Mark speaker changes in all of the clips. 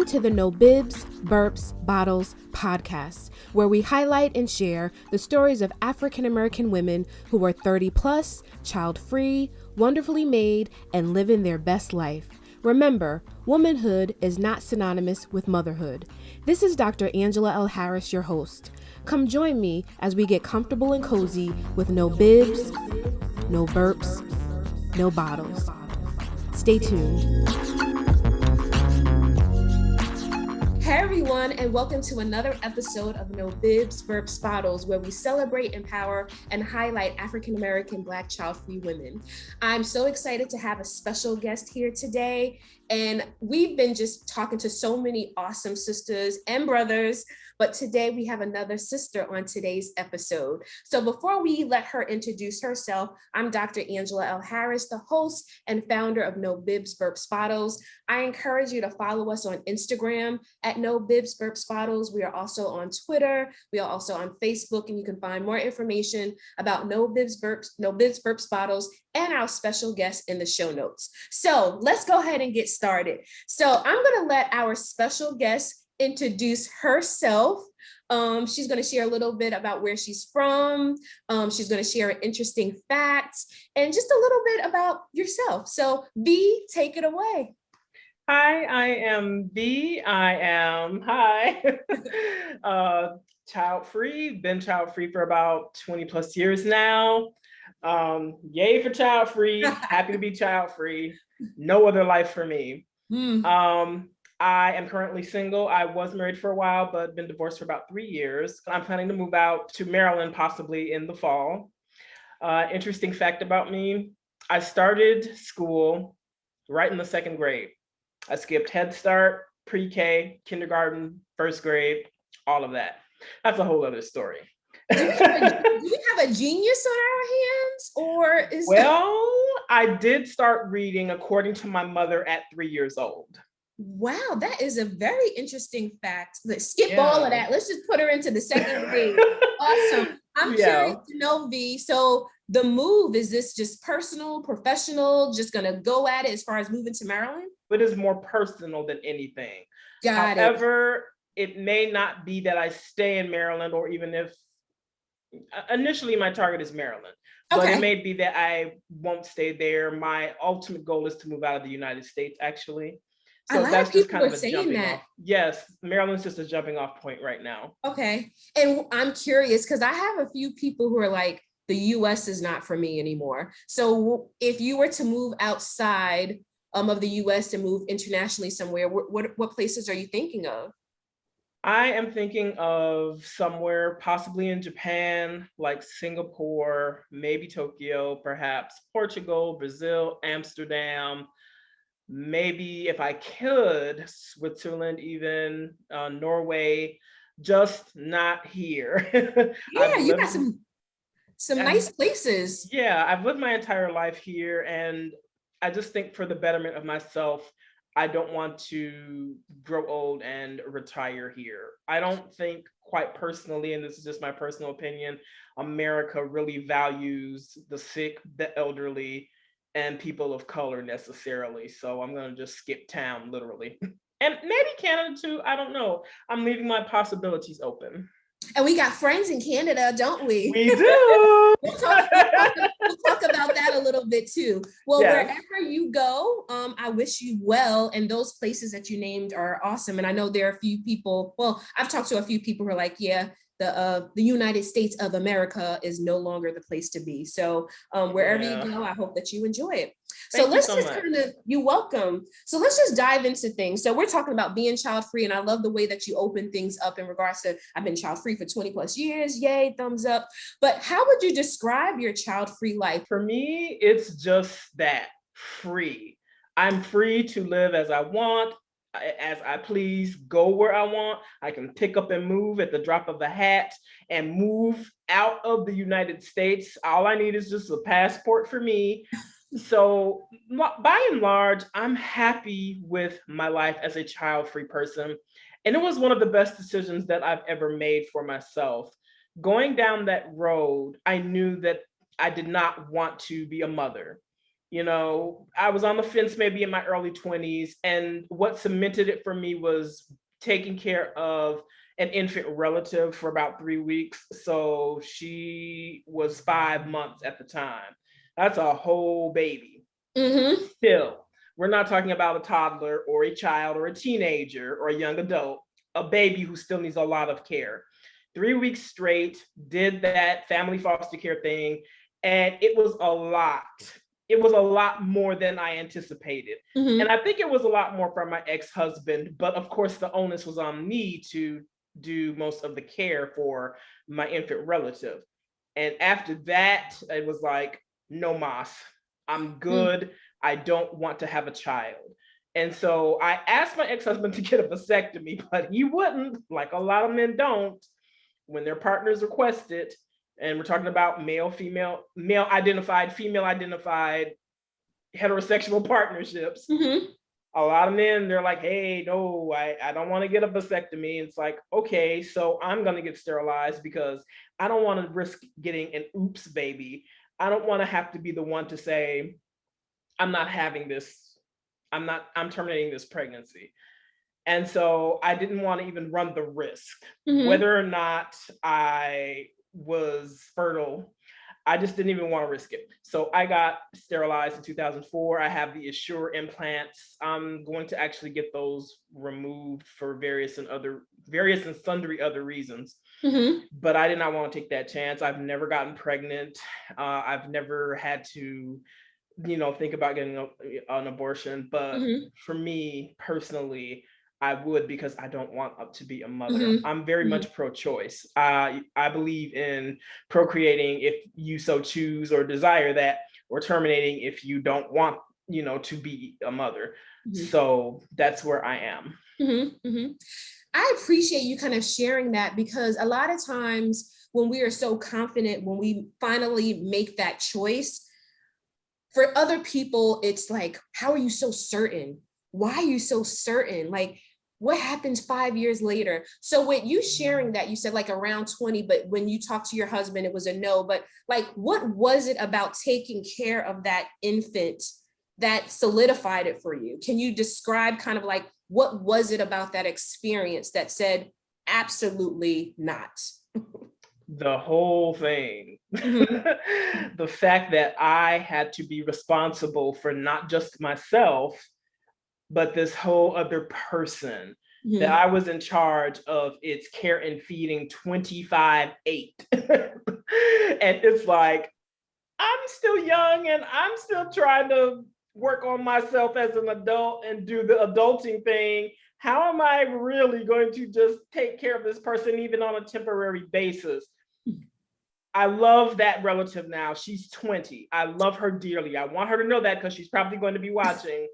Speaker 1: Welcome to the No Bibs, Burps, Bottles podcast, where we highlight and share the stories of African American women who are 30 plus, child-free, wonderfully made, and living their best life. Remember, womanhood is not synonymous with motherhood. This is Dr. Angela L. Harris, your host. Come join me as we get comfortable and cozy with no bibs, no burps, no bottles. Stay tuned. Hey everyone, and welcome to another episode of No Bibs, Burps, Bottles, where we celebrate, empower, and highlight African American Black child-free women. I'm so excited to have a special guest here today, and we've been just talking to so many awesome sisters and brothers, but today we have another sister on today's episode. So before we let her introduce herself, I'm Dr. Angela L. Harris, the host and founder of No Bibs, Burps, Bottles. I encourage you to follow us on Instagram at No Bibs, Burps, Bottles. We are also on Twitter. We are also on Facebook, and you can find more information about No Bibs, Burps, Bottles, and our special guest in the show notes. So let's go ahead and get started. So I'm going to let our special guest introduce herself. She's going to share a little bit about where she's from. She's going to share interesting facts and just a little bit about yourself. So B, take it away.
Speaker 2: Hi, I am B. Child-free, been child-free for about 20 plus years now. Yay for child-free, happy to be child-free. No other life for me. I am currently single. I was married for a while, but been divorced for about 3 years. I'm planning to move out to Maryland, possibly in the fall. Interesting fact about me, I started school right in the second grade. I skipped Head Start, pre-K, kindergarten, first grade, all of that. That's a whole other story.
Speaker 1: Do we have a genius on our hands, or is
Speaker 2: I did start reading according to my mother at 3 years old.
Speaker 1: Wow, that is a very interesting fact. Let's skip all of that. Let's just put her into the second grade. Awesome. I'm curious to know, V. So the move, is this just personal, professional, just going to go at it as far as moving to Maryland?
Speaker 2: It is more personal than anything.
Speaker 1: However,
Speaker 2: it may not be that I stay in Maryland, or even if initially my target is Maryland, but it may be that I won't stay there. My ultimate goal is to move out of the United States, actually. So that's just kind of a jumping off. Yes, Maryland's just a jumping off point right now.
Speaker 1: Okay. And I'm curious because I have a few people who are like, the US is not for me anymore. So if you were to move outside of the US and move internationally somewhere, what places are you thinking of?
Speaker 2: I am thinking of somewhere possibly in Japan, like Singapore, maybe Tokyo, perhaps Portugal, Brazil, Amsterdam. Maybe if I could, Switzerland, even Norway, just not here.
Speaker 1: Yeah, you got some nice places.
Speaker 2: Yeah, I've lived my entire life here, and I just think for the betterment of myself, I don't want to grow old and retire here. I don't think, quite personally, and this is just my personal opinion, America really values the sick, the elderly, and people of color necessarily. So I'm gonna just skip town, literally. And maybe Canada too, I don't know. I'm leaving my possibilities open.
Speaker 1: And we got friends in Canada, don't we?
Speaker 2: We do.
Speaker 1: We'll talk about that a little bit too. Well, wherever you go, I wish you well. And those places that you named are awesome. And I know there are a few people, I've talked to a few people who are like, yeah, the United States of America is no longer the place to be. So wherever you go, I hope that you enjoy it. You're welcome. So let's just dive into things. So we're talking about being child-free, and I love the way that you open things up in regards to, I've been child-free for 20 plus years. Yay, thumbs up. But how would you describe your child-free life?
Speaker 2: For me, it's just that, free. I'm free to live as I want, as I please, go where I want. I can pick up and move at the drop of a hat and move out of the United States. All I need is just a passport for me. So by and large, I'm happy with my life as a child-free person. And it was one of the best decisions that I've ever made for myself. Going down that road, I knew that I did not want to be a mother. You know, I was on the fence maybe in my early 20s, and what cemented it for me was taking care of an infant relative for about 3 weeks. So she was 5 months at the time. That's a whole baby. Still, we're not talking about a toddler or a child or a teenager or a young adult, a baby who still needs a lot of care. 3 weeks straight, did that family foster care thing, and it was a lot. It was a lot more than I anticipated. And I think it was a lot more from my ex-husband, but of course the onus was on me to do most of the care for my infant relative. And after that, it was like, no mas, I'm good. I don't want to have a child. And so I asked my ex-husband to get a vasectomy, but he wouldn't, like a lot of men don't, when their partners request it. And we're talking about male, female, male identified, female identified, heterosexual partnerships. A lot of men, they're like, hey, no, I don't want to get a vasectomy. It's like, okay, so I'm going to get sterilized because I don't want to risk getting an oops baby. I don't want to have to be the one to say, I'm not having this. I'm terminating this pregnancy. And so I didn't want to even run the risk, whether or not I was fertile. I just didn't even want to risk it. So I got sterilized in 2004. I have the Assure implants. I'm going to actually get those removed for various and sundry other reasons. But I did not want to take that chance. I've never gotten pregnant. I've never had to, think about getting an abortion. But for me personally, I would, because I don't want to be a mother. I'm very much pro-choice. I believe in procreating if you so choose or desire that, or terminating if you don't want, to be a mother. So that's where I am.
Speaker 1: I appreciate you kind of sharing that, because a lot of times when we are so confident, when we finally make that choice, for other people, it's like, how are you so certain? Why are you so certain? Like, what happens 5 years later? So with you sharing that, you said like around 20, but when you talked to your husband, it was a no. But like, what was it about taking care of that infant that solidified it for you? Can you describe kind of like, what was it about that experience that said, absolutely not?
Speaker 2: The whole thing. The fact that I had to be responsible for not just myself, but this whole other person, that I was in charge of its care and feeding 25/8. And it's like, I'm still young and I'm still trying to work on myself as an adult and do the adulting thing. How am I really going to just take care of this person, even on a temporary basis? I love that relative now. She's 20. I love her dearly. I want her to know that, because she's probably going to be watching.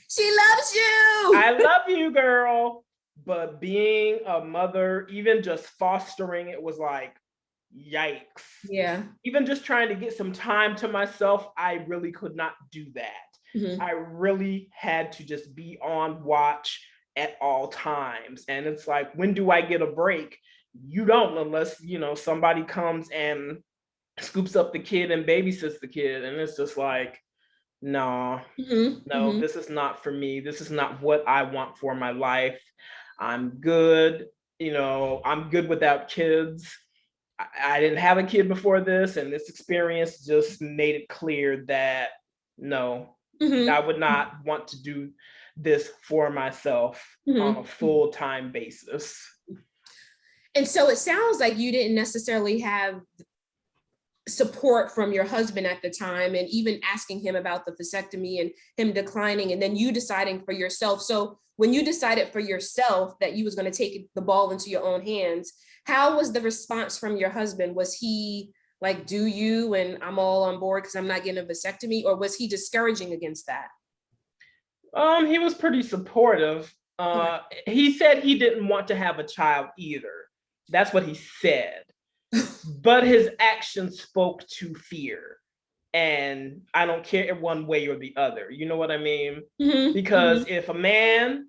Speaker 1: She loves you.
Speaker 2: I love you, girl. But being a mother, even just fostering, it was like, yikes.
Speaker 1: Yeah.
Speaker 2: Even just trying to get some time to myself, I really could not do that. I really had to just be on watch at all times. And it's like, when do I get a break? You don't, unless, somebody comes and scoops up the kid and babysits the kid. And it's just like, no, this is not for me. This is not what I want for my life. I'm good. I'm good without kids. I didn't have a kid before this, and this experience just made it clear that no, I would not want to do this for myself on a full-time basis.
Speaker 1: And so it sounds like you didn't necessarily have support from your husband at the time, and even asking him about the vasectomy and him declining, and then you deciding for yourself. So when you decided for yourself that you was going to take the ball into your own hands, how was the response from your husband? Was he like, do you, and I'm all on board because I'm not getting a vasectomy, or was he discouraging against that?
Speaker 2: He was pretty supportive. He said he didn't want to have a child either. That's what he said. But his actions spoke to fear. And I don't care one way or the other. You know what I mean? Because if a man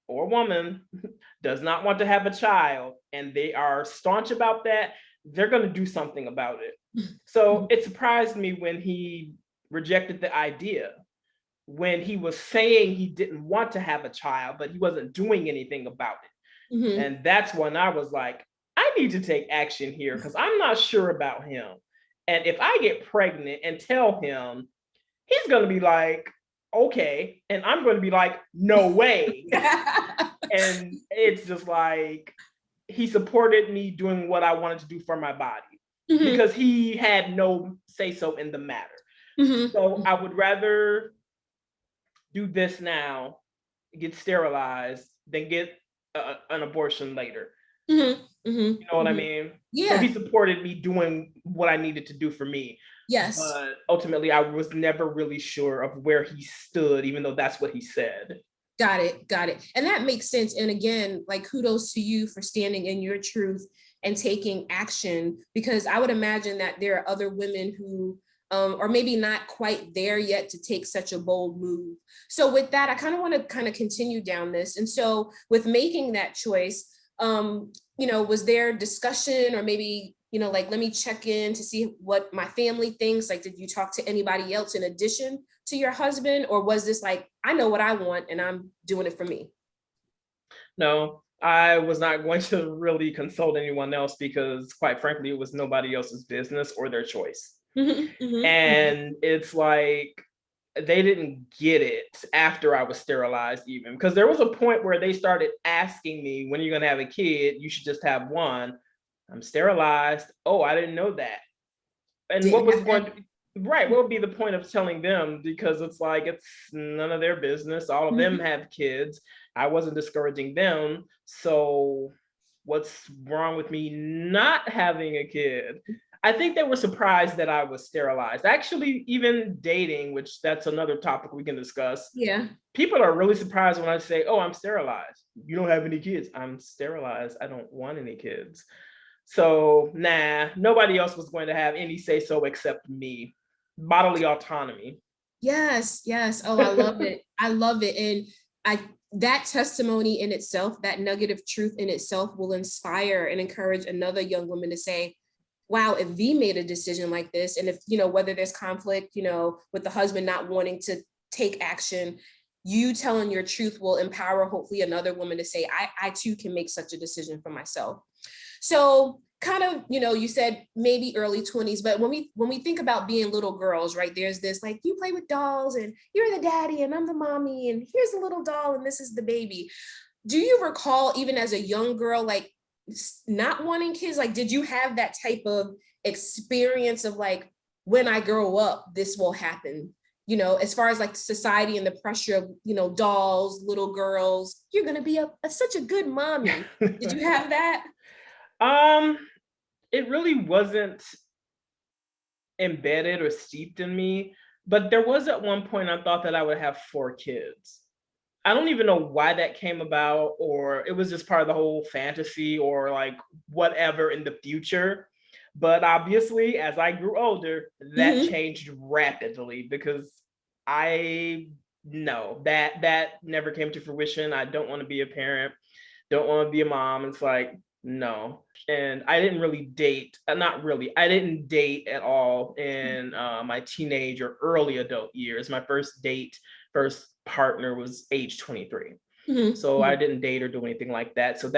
Speaker 2: or a woman does not want to have a child and they are staunch about that, they're going to do something about it. So it surprised me when he rejected the idea when he was saying he didn't want to have a child, but he wasn't doing anything about it. Mm-hmm. And that's when I was like, I need to take action here because I'm not sure about him. And if I get pregnant and tell him, he's going to be like, okay. And I'm going to be like, no way. And it's just like, he supported me doing what I wanted to do for my body because he had no say so in the matter. So I would rather do this now, get sterilized, than get an abortion later. You know what I mean?
Speaker 1: Yeah.
Speaker 2: So he supported me doing what I needed to do for me.
Speaker 1: Yes.
Speaker 2: But ultimately, I was never really sure of where he stood, even though that's what he said.
Speaker 1: Got it. And that makes sense. And again, like, kudos to you for standing in your truth and taking action, because I would imagine that there are other women who are maybe not quite there yet to take such a bold move. So with that, I kind of want to continue down this. And so with making that choice, was there discussion, or maybe, like, let me check in to see what my family thinks? Like, did you talk to anybody else in addition to your husband? Or was this like, I know what I want and I'm doing it for me?
Speaker 2: No, I was not going to really consult anyone else because, quite frankly, it was nobody else's business or their choice. And it's like, they didn't get it after I was sterilized, even, because there was a point where they started asking me, when are you going to have a kid? You should just have one. I'm sterilized. Oh, I didn't know that. And what was going to, right, what would be the point of telling them? Because it's like, it's none of their business. All of them have kids. I wasn't discouraging them. So what's wrong with me not having a kid? I think they were surprised that I was sterilized. Actually, even dating, which that's another topic we can discuss.
Speaker 1: Yeah.
Speaker 2: People are really surprised when I say, oh, I'm sterilized. You don't have any kids. I'm sterilized. I don't want any kids. So, nah, nobody else was going to have any say so except me. Bodily autonomy.
Speaker 1: Yes. Oh, I love it. I love it. And that testimony in itself, that nugget of truth in itself, will inspire and encourage another young woman to say, wow, if V made a decision like this, and if, whether there's conflict, with the husband not wanting to take action, you telling your truth will empower hopefully another woman to say, I too can make such a decision for myself. So kind of, you said maybe early 20s, but when we think about being little girls, right, there's this, like, you play with dolls and you're the daddy and I'm the mommy and here's the little doll and this is the baby. Do you recall, even as a young girl, like, not wanting kids? Like, did you have that type of experience of like, when I grow up, this will happen, as far as like society and the pressure of, dolls, little girls, you're going to be such a good mommy. Did you have that?
Speaker 2: It really wasn't embedded or steeped in me, but there was at one point I thought that I would have 4 kids. I don't even know why that came about, or it was just part of the whole fantasy or like whatever in the future. But obviously, as I grew older, that changed rapidly, because I know that never came to fruition. I don't want to be a parent, don't want to be a mom. It's like, no. And I didn't really date, I didn't date at all in my teenage or early adult years. My first partner was age 23. So I didn't date or do anything like that. So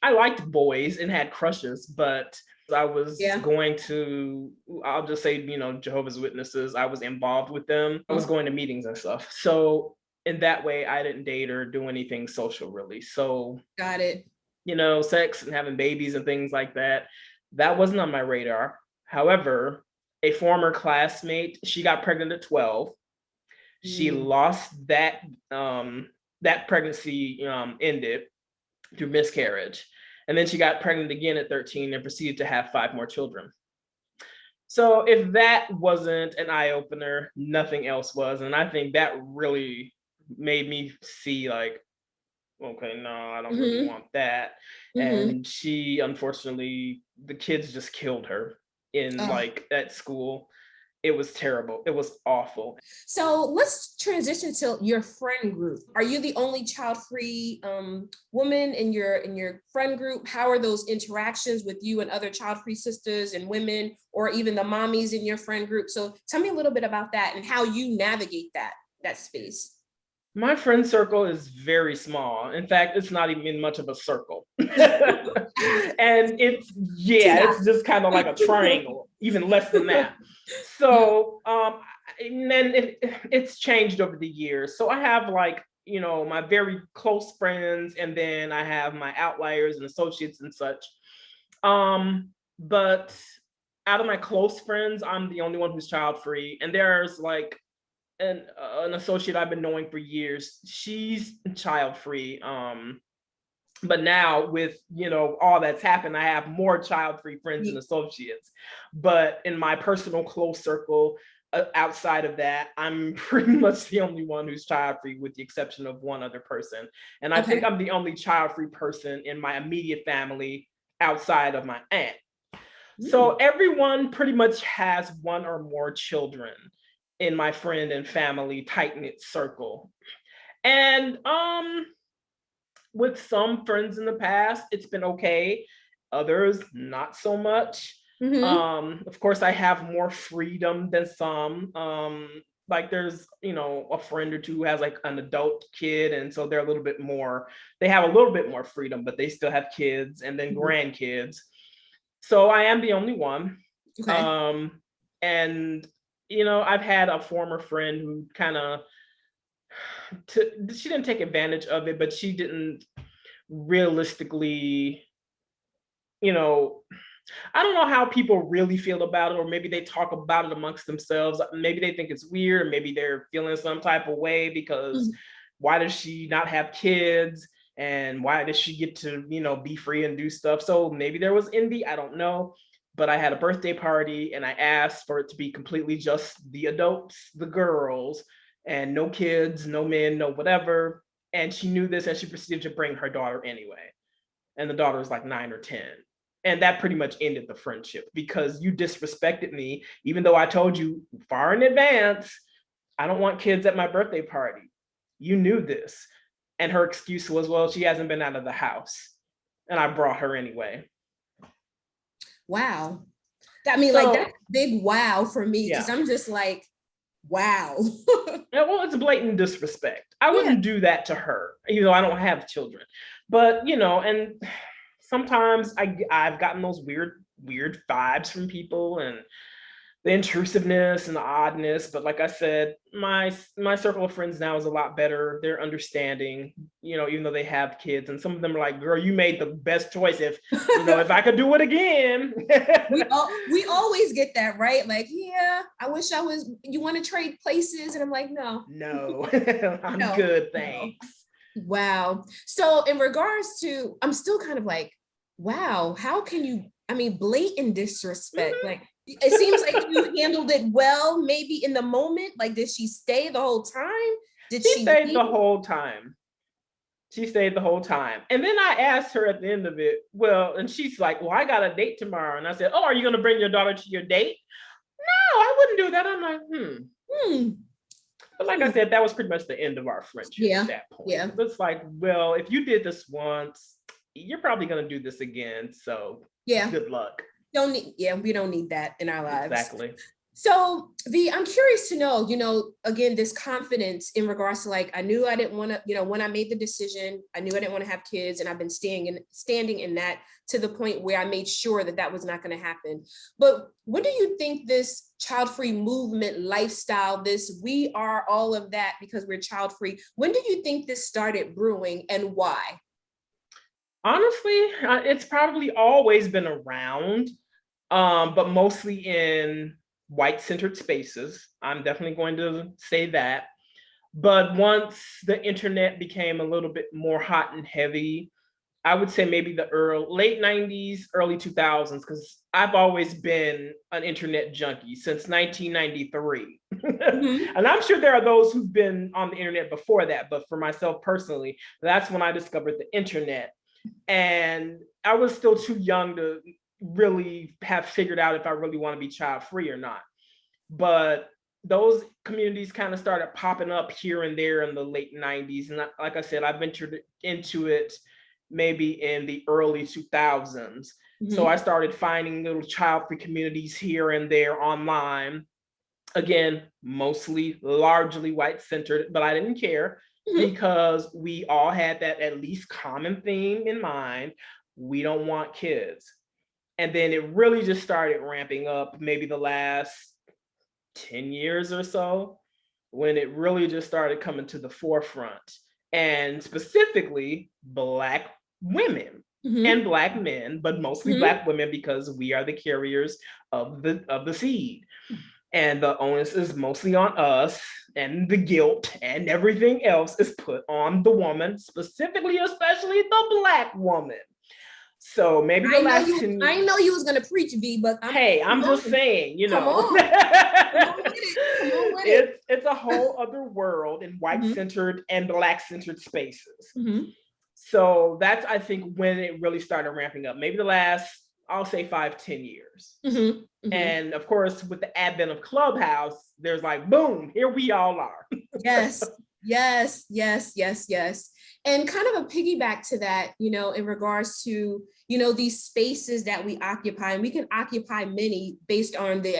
Speaker 2: I liked boys and had crushes, but I was going to, I'll just say, Jehovah's Witnesses, I was involved with them. I was going to meetings and stuff. So in that way, I didn't date or do anything social, really. So
Speaker 1: got it.
Speaker 2: Sex and having babies and things like that wasn't on my radar. However, a former classmate, she got pregnant at 12. She lost that pregnancy ended through miscarriage. And then she got pregnant again at 13 and proceeded to have 5 more children. So if that wasn't an eye-opener, nothing else was. And I think that really made me see, like, okay, no, I don't really want that. And she, unfortunately, the kids just killed her in like at school. It was terrible. It was awful.
Speaker 1: So let's transition to your friend group. Are you the only child-free woman in your friend group? How are those interactions with you and other child-free sisters and women, or even the mommies in your friend group? So tell me a little bit about that and how you navigate that space.
Speaker 2: My friend circle is very small. In fact, it's not even much of a circle. And it's just kind of like a triangle, even less than that. So, and then it's changed over the years. So I have like, you know, my very close friends, and then I have my outliers and associates and such. But out of my close friends, I'm the only one who's child free. And there's like an associate I've been knowing for years. She's child free. But now with, you know, all that's happened, I have more child-free friends and associates. But in my personal close circle, outside of that, I'm pretty much the only one who's child-free, with the exception of one other person. And I think I'm the only child-free person in my immediate family outside of my aunt. So everyone pretty much has one or more children in my friend and family tight-knit circle. And with some friends in the past, it's been okay. Others, not so much. Of course, I have more freedom than some. Like there's, you know, a friend or two who has like an adult kid, and so they're a little bit more, they have a little bit more freedom, but they still have kids and then grandkids. So I am the only one. And, you know, I've had a former friend who kind of, she didn't take advantage of it, but she didn't realistically, you know, I don't know how people really feel about it, or maybe they talk about it amongst themselves. Maybe they think it's weird, maybe they're feeling some type of way because why does she not have kids, and why does she get to, you know, be free and do stuff? So maybe there was envy, I don't know. But I had a birthday party and I asked for it to be completely just the adults, the girls, and no kids, no men, no whatever. And she knew this, and she proceeded to bring her daughter anyway. And the daughter was like 9 or 10. And that pretty much ended the friendship, because you disrespected me, even though I told you far in advance, I don't want kids at my birthday party. You knew this. And her excuse was, well, she hasn't been out of the house. And I brought her anyway.
Speaker 1: Wow. I mean, like, that's a big wow for me, because I'm just like, wow.
Speaker 2: Well, it's blatant disrespect. I wouldn't do that to her, even though I don't have children. But, you know, and sometimes I've gotten those weird vibes from people, and the intrusiveness and the oddness. But like I said, my circle of friends now is a lot better. They're understanding, you know, even though they have kids, and some of them are like, girl, you made the best choice. If, you know, if I could do it again.
Speaker 1: we always get that, right? Like, yeah, I wish I was, you want to trade places? And I'm like, no,
Speaker 2: I'm good, thanks.
Speaker 1: Wow. So in regards to, I'm still kind of like, wow, how can you, I mean, blatant disrespect, like, it seems like you handled it well, maybe in the moment. Like, did she stay the whole time? Did she
Speaker 2: stayed the whole time? She stayed the whole time. And then I asked her at the end of it, well, and she's like, well, I got a date tomorrow. And I said, oh, are you going to bring your daughter to your date? No, I wouldn't do that. I'm like, But like I said, that was pretty much the end of our friendship at that point. It's like, well, if you did this once, you're probably going to do this again. So good luck.
Speaker 1: We don't need that in our lives.
Speaker 2: Exactly.
Speaker 1: So I'm curious to know, you know, again, this confidence in regards to, like, I knew I didn't want to, you know, when I made the decision, I knew I didn't want to have kids, and I've been standing in that to the point where I made sure that was not going to happen. But what do you think this child-free movement, lifestyle, this, we are all of that because we're child-free, when do you think this started brewing, and why?
Speaker 2: Honestly, it's probably always been around, but mostly in white-centered spaces. I'm definitely going to say that. But once the internet became a little bit more hot and heavy, I would say maybe the late 90s, early 2000s, because I've always been an internet junkie since 1993. And I'm sure there are those who've been on the internet before that, but for myself personally, that's when I discovered the internet. And I was still too young to really have figured out if I really want to be child free or not. but those communities kind of started popping up here and there in the late 90s. And like I said, I ventured into it maybe in the early 2000s. So I started finding little child-free communities here and there online. Again, mostly largely white-centered, but I didn't care because we all had that at least common theme in mind. We don't want kids. And then it really just started ramping up maybe the last 10 years or so, when it really just started coming to the forefront, and specifically Black women and Black men, but mostly Black women, because we are the carriers of the seed. And the onus is mostly on us, and the guilt and everything else is put on the woman, specifically, especially the Black woman. So maybe the last 10 years.
Speaker 1: I know you was gonna preach, V, but
Speaker 2: I'm just saying, you know.
Speaker 1: Come on with it.
Speaker 2: It's a whole other world in white-centered and Black-centered spaces. So that's, I think, when it really started ramping up. Maybe the last, I'll say 5-10 years. And of course, with the advent of Clubhouse, there's like, boom, here we all are.
Speaker 1: Yes. And kind of a piggyback to that, you know, in regards to, you know, these spaces that we occupy, and we can occupy many based on the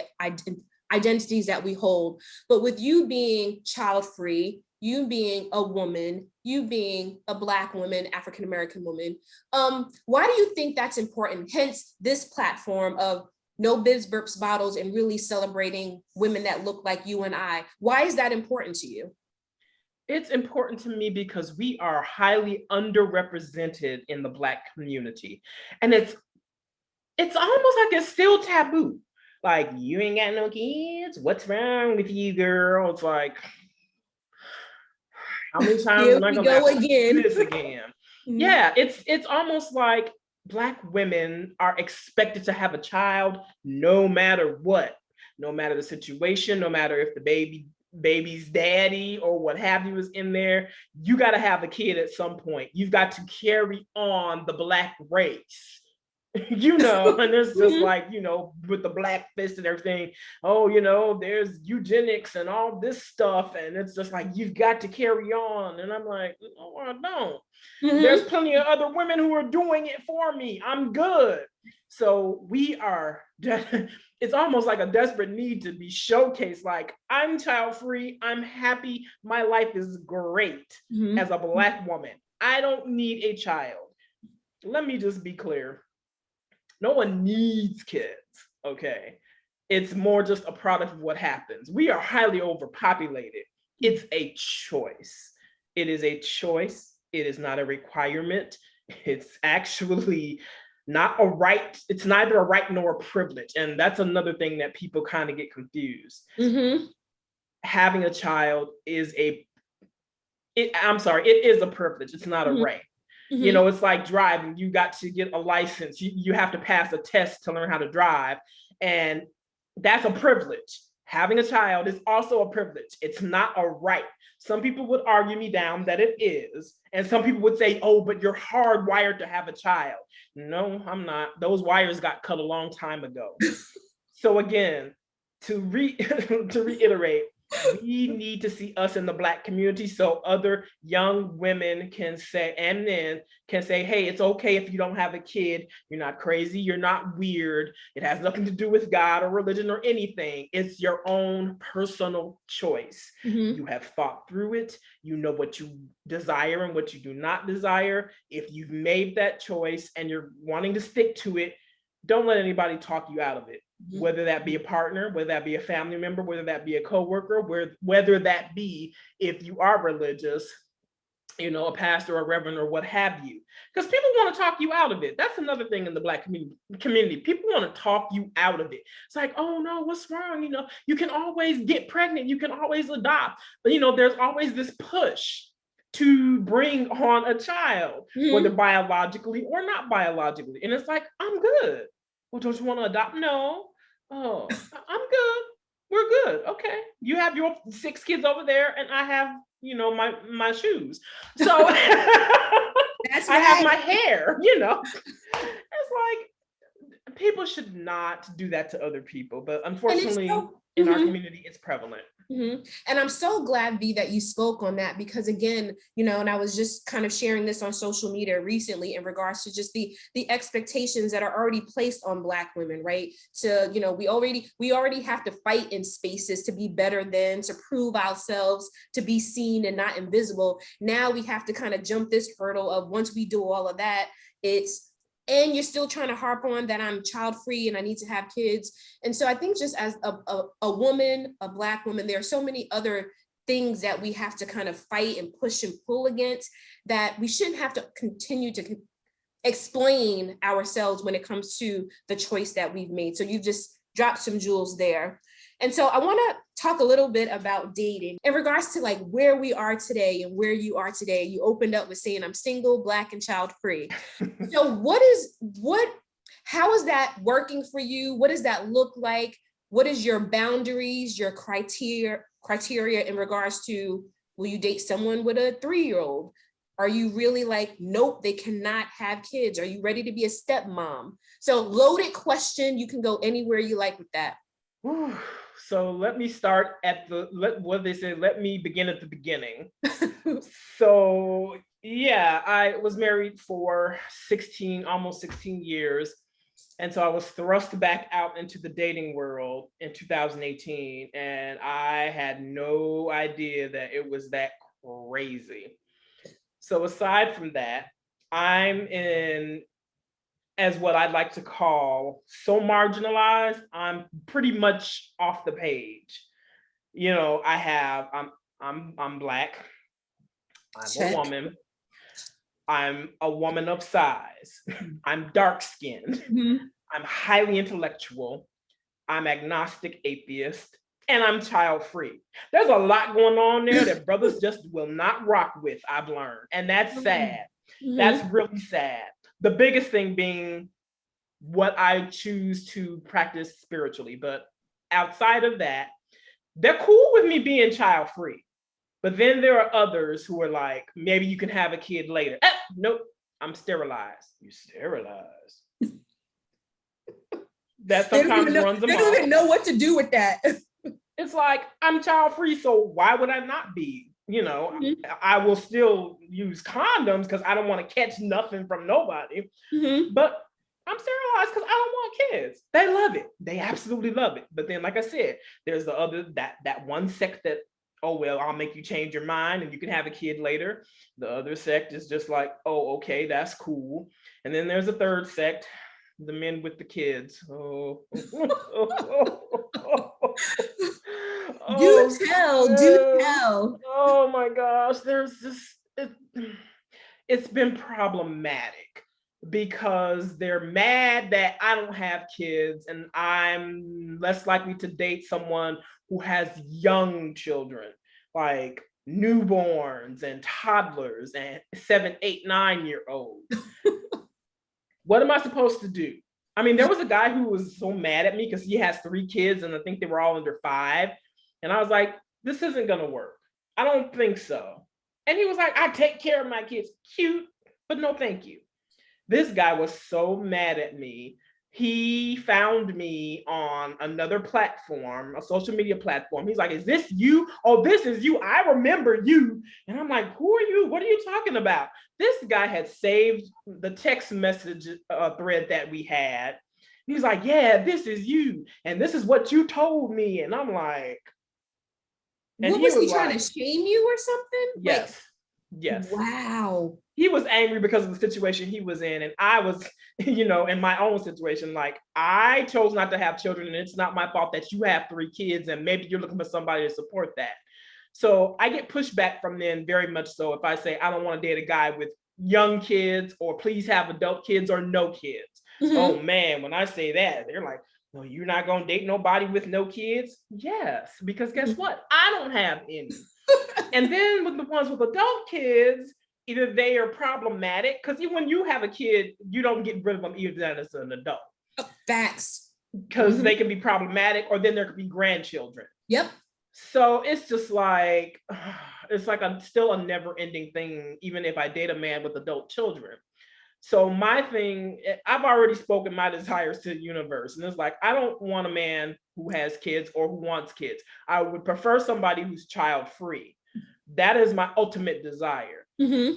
Speaker 1: identities that we hold. But with you being child-free, you being a woman, you being a Black woman, African-American woman, why do you think that's important? Hence this platform of No Bibs, Burps, Bottles, and really celebrating women that look like you and I. Why is that important to you?
Speaker 2: It's important to me because we are highly underrepresented in the Black community. And it's almost like it's still taboo. Like, you ain't got no kids? What's wrong with you, girl? It's like, how many times am I gonna do this again? Yeah, it's almost like Black women are expected to have a child no matter what, no matter the situation, no matter if the baby's daddy or what have you is in there. You got to have a kid at some point. You've got to carry on the Black race. You know, and it's just like, you know, with the Black fist and everything, oh, you know, there's eugenics and all this stuff, and it's just like, you've got to carry on. And I'm like, no, I don't. There's plenty of other women who are doing it for me. I'm good. So we are, it's almost like a desperate need to be showcased. Like, I'm child-free, I'm happy, my life is great as a Black woman. I don't need a child. Let me just be clear. No one needs kids, okay? It's more just a product of what happens. We are highly overpopulated. It's a choice. It is a choice. It is not a requirement. It's actually not a right. It's neither a right nor a privilege. And that's another thing that people kind of get confused. Having a child is it is a privilege. It's not a right. You know, it's like driving. You got to get a license. You have to pass a test to learn how to drive. And that's a privilege. Having a child is also a privilege. It's not a right. Some people would argue me down that it is. And some people would say, oh, but you're hardwired to have a child. No, I'm not. Those wires got cut a long time ago. So again, to reiterate, we need to see us in the Black community so other young women can say, and men can say, hey, it's okay if you don't have a kid. You're not crazy. You're not weird. It has nothing to do with God or religion or anything. It's your own personal choice. You have thought through it. You know what you desire and what you do not desire. If you've made that choice and you're wanting to stick to it, don't let anybody talk you out of it. Whether that be a partner, whether that be a family member, whether that be a coworker, whether that be, if you are religious, you know, a pastor, a reverend, or what have you. Because people want to talk you out of it. That's another thing in the Black community. People want to talk you out of it. It's like, oh no, what's wrong? You know, you can always get pregnant. You can always adopt. But, you know, there's always this push to bring on a child, whether biologically or not biologically. And it's like, I'm good. Well, don't you want to adopt? No. Oh, I'm good. We're good. Okay. You have your 6 kids over there, and I have, you know, my shoes. So
Speaker 1: That's
Speaker 2: I have my hair, you know. It's like, people should not do that to other people. But unfortunately, in our community, it's prevalent.
Speaker 1: And I'm so glad, V, that you spoke on that, because again, you know, and I was just kind of sharing this on social media recently in regards to just the expectations that are already placed on Black women, right? To, you know, we already have to fight in spaces to be better than, to prove ourselves, to be seen and not invisible. Now we have to kind of jump this hurdle of, once we do all of that, and you're still trying to harp on that I'm child free and I need to have kids. And so I think just as a woman, a Black woman, there are so many other things that we have to kind of fight and push and pull against, that we shouldn't have to continue to explain ourselves when it comes to the choice that we've made. So you've just dropped some jewels there. And so I want to talk a little bit about dating in regards to like where we are today and where you are today. You opened up with saying I'm single, Black, and child free. So how is that working for you? What does that look like? What is your boundaries, your criteria in regards to, will you date someone with a 3-year-old? Are you really like, nope, they cannot have kids? Are you ready to be a stepmom? So loaded question. You can go anywhere you like with that.
Speaker 2: So let me start at let me begin at the beginning. So yeah, I was married for almost 16 years. And so I was thrust back out into the dating world in 2018. And I had no idea that it was that crazy. So aside from that, I'm in, as what I'd like to call, so marginalized, I'm pretty much off the page. You know, I'm Black, I'm a woman, I'm a woman of size, I'm dark-skinned, I'm highly intellectual, I'm agnostic atheist, and I'm child-free. There's a lot going on there that brothers just will not rock with, I've learned, and that's sad. That's really sad. The biggest thing being what I choose to practice spiritually. But outside of that, they're cool with me being child free. But then there are others who are like, maybe you can have a kid later. Nope, I'm sterilized. You sterilized. That sometimes runs them off.
Speaker 1: They don't even know what to do with that.
Speaker 2: It's like, I'm child free, so why would I not be? You know, I will still use condoms because I don't want to catch nothing from nobody. But I'm sterilized because I don't want kids. They love it. They absolutely love it. But then, like I said, there's the other, that one sect that, oh, well, I'll make you change your mind and you can have a kid later. The other sect is just like, oh, okay, that's cool. And then there's a third sect, the men with the kids. Oh.
Speaker 1: Do tell.
Speaker 2: Oh my gosh, it's been problematic because they're mad that I don't have kids and I'm less likely to date someone who has young children, like newborns and toddlers and 7, 8, 9-year-olds. What am I supposed to do? I mean, there was a guy who was so mad at me because he has 3 kids and I think they were all under 5. And I was like, this isn't gonna work. I don't think so. And he was like, I take care of my kids. Cute, but no thank you. This guy was so mad at me. He found me on another platform, a social media platform. He's like, is this you? Oh, this is you. I remember you. And I'm like, who are you? What are you talking about? This guy had saved the text message thread that we had. He's like, yeah, this is you. And this is what you told me. And I'm like,
Speaker 1: what was he trying to shame you or something?
Speaker 2: Yes.
Speaker 1: Like,
Speaker 2: yes.
Speaker 1: Wow.
Speaker 2: He was angry because of the situation he was in. And I was, you know, in my own situation, like I chose not to have children and it's not my fault that you have 3 kids and maybe you're looking for somebody to support that. So I get pushback from men very much so if I say I don't want to date a guy with young kids or please have adult kids or no kids. Oh man, when I say that, they're like, no, you're not going to date nobody with no kids? Yes, because guess what? I don't have any. And then with the ones with adult kids, either they are problematic, because when you have a kid, you don't get rid of them even as an adult.
Speaker 1: Facts.
Speaker 2: Because they can be problematic, or then there could be grandchildren.
Speaker 1: Yep.
Speaker 2: So it's just like, it's like still a never ending thing, even if I date a man with adult children. So my thing, I've already spoken my desires to the universe. And it's like, I don't want a man who has kids or who wants kids. I would prefer somebody who's child free. That is my ultimate desire,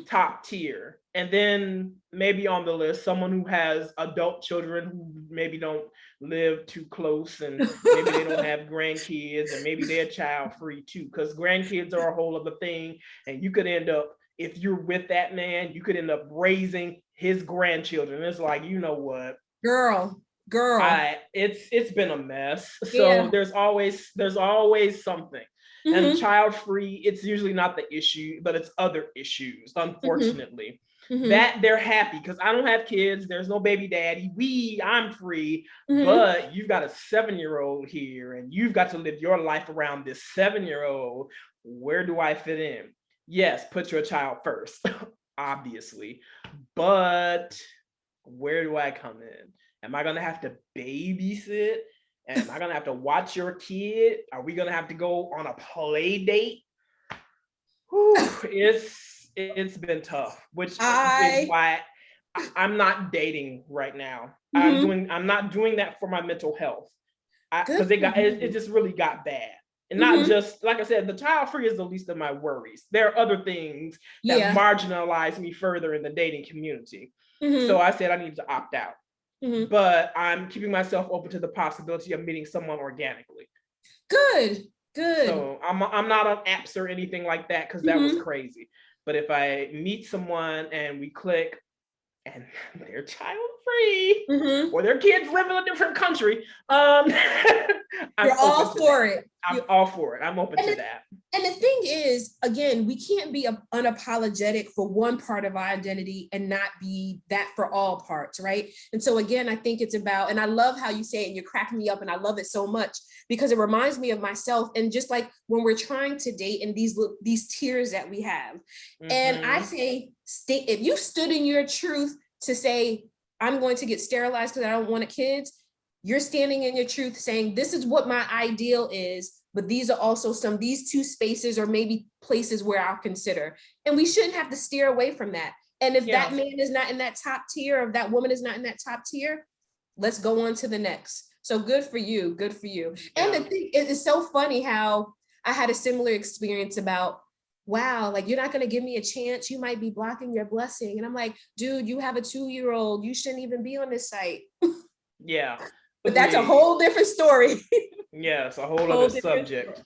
Speaker 2: top tier. And then maybe on the list, someone who has adult children who maybe don't live too close, and maybe they don't have grandkids, and maybe they're child free too, because grandkids are a whole other thing. And you could end up, if you're with that man, you could end up raising his grandchildren. It's like, you know what,
Speaker 1: girl,
Speaker 2: it's been a mess. So there's always something. And child free, it's usually not the issue, but it's other issues, unfortunately. That they're happy because I don't have kids, there's no baby daddy, I'm free, but you've got a 7-year-old here and you've got to live your life around this 7-year-old. Where do I fit in? Yes, put your child first, obviously, but where do I come in? Am I gonna have to babysit? Am I gonna have to watch your kid? Are we gonna have to go on a play date? Whew, it's been tough, which is why I'm not dating right now. I'm not doing that for my mental health, because it just really got bad. And not just, like I said, the child free is the least of my worries. There are other things that marginalize me further in the dating community. So I said I need to opt out. But I'm keeping myself open to the possibility of meeting someone organically.
Speaker 1: Good.
Speaker 2: So I'm not on apps or anything like that, because that was crazy. But if I meet someone and we click and they're child free or their kids live in a different country,
Speaker 1: you're all for it.
Speaker 2: I'm all for it. I'm open to that.
Speaker 1: And the thing is, again, we can't be unapologetic for one part of our identity and not be that for all parts, right? And so again, I think it's about, and I love how you say it and you're cracking me up, and I love it so much because it reminds me of myself. And just like when we're trying to date and these tiers that we have, and I say, if you stood in your truth to say, I'm going to get sterilized because I don't want kids, you're standing in your truth saying, this is what my ideal is, but these are also these two spaces or maybe places where I'll consider. And we shouldn't have to steer away from that. And if that man is not in that top tier, or if that woman is not in that top tier, let's go on to the next. So good for you, good for you. And the thing is, so funny how I had a similar experience about, wow, like you're not going to give me a chance, you might be blocking your blessing. And I'm like, dude, you have a 2-year-old, you shouldn't even be on this site.
Speaker 2: Yeah.
Speaker 1: But that's a whole different story.
Speaker 2: Yes, a whole other subject.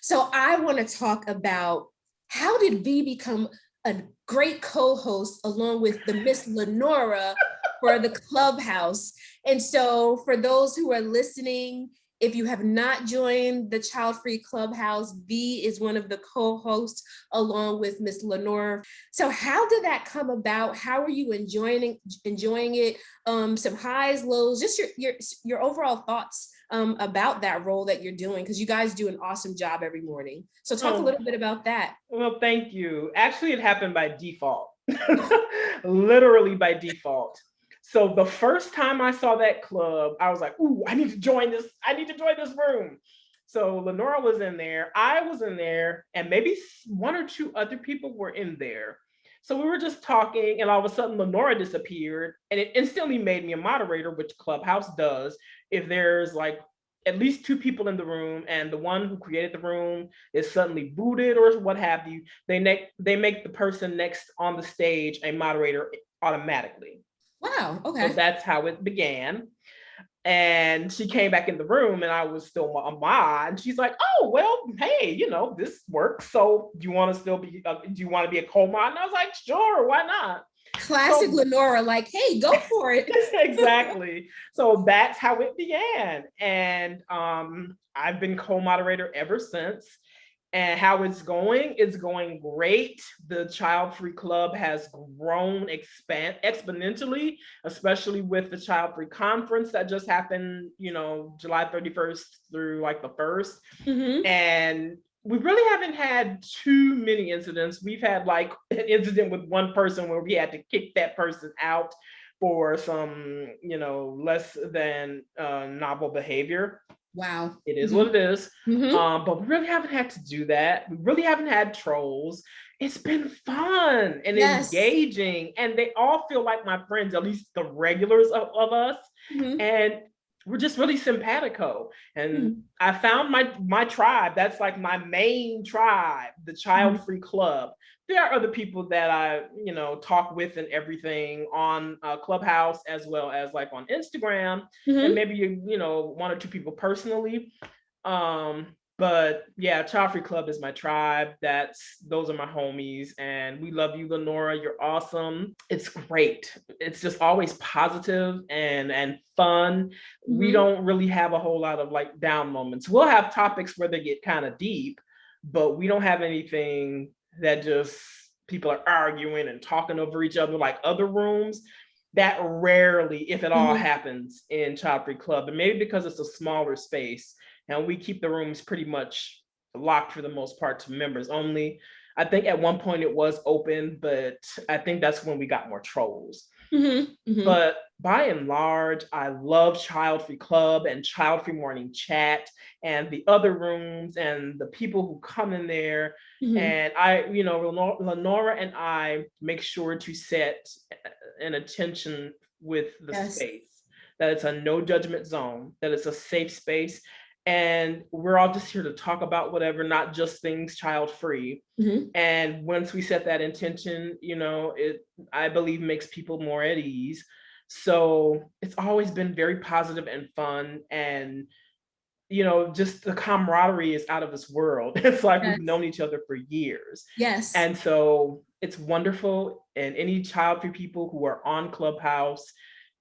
Speaker 1: So I want to talk about, how did V become a great co-host along with the Miss Lenora for the Clubhouse? And so for those who are listening, if you have not joined the Childfree Clubhouse, V is one of the co-hosts along with Miss Lenora. So how did that come about? How are you enjoying it? Some highs, lows, just your overall thoughts about that role that you're doing, because you guys do an awesome job every morning. So talk a little bit about that.
Speaker 2: Well, thank you. Actually, it happened by default, literally by default. So the first time I saw that club, I was like, ooh, I need to join this. I need to join this room. So Lenora was in there, I was in there, and maybe 1 or 2 other people were in there. So we were just talking, and all of a sudden Lenora disappeared, and it instantly made me a moderator, which Clubhouse does. If there's like at least 2 people in the room and the one who created the room is suddenly booted or what have you, they make the person next on the stage a moderator automatically.
Speaker 1: Wow, okay.
Speaker 2: So that's how it began. And she came back in the room and I was still a mod. And she's like, oh, well, hey, this works. So do you want to be a co-mod? And I was like, sure, why not?
Speaker 1: Classic Lenora, like, hey, go for it.
Speaker 2: Exactly. So that's how it began. And I've been co-moderator ever since. And how it's going great. The Childfree Club has grown exponentially, especially with the Childfree conference that just happened, July 31st through like the 1st. And we really haven't had too many incidents. We've had like an incident with one person where we had to kick that person out for some, less than novel behavior.
Speaker 1: Wow.
Speaker 2: It is what it is. But we really haven't had to do that. We really haven't had trolls. It's been fun and engaging, and they all feel like my friends, at least the regulars of us. And we're just really simpatico. And I found my tribe. That's like my main tribe, the Childfree Club. There are other people that I, talk with and everything on Clubhouse, as well as like on Instagram, and maybe, one or two people personally. But yeah, Childfree Club is my tribe. Those are my homies, and we love you, Lenora. You're awesome. It's great. It's just always positive and fun. We don't really have a whole lot of like down moments. We'll have topics where they get kind of deep, but we don't have anything that just people are arguing and talking over each other like other rooms. That rarely, if at all, happens in Childfree Club, and maybe because it's a smaller space. And we keep the rooms pretty much locked for the most part to members only. I think at one point it was open, but I think that's when we got more trolls. But by and large, I love Childfree Club and Childfree Morning Chat and the other rooms and the people who come in there. And Lenora and I make sure to set an attention with the space, that it's a no judgment zone, that it's a safe space. And we're all just here to talk about whatever, not just things child free. And once we set that intention, it, I believe, makes people more at ease. So it's always been very positive and fun. And, just the camaraderie is out of this world. It's like we've known each other for years. And so it's wonderful. And any child-free people who are on Clubhouse,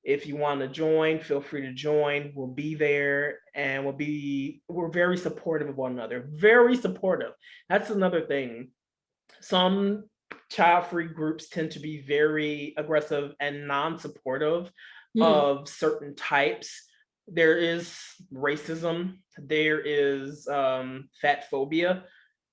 Speaker 2: if you want to join, feel free to join. We'll be there, and we're very supportive of one another. Very supportive. That's another thing. Some child-free groups tend to be very aggressive and non-supportive of certain types. There is racism, there is fat phobia,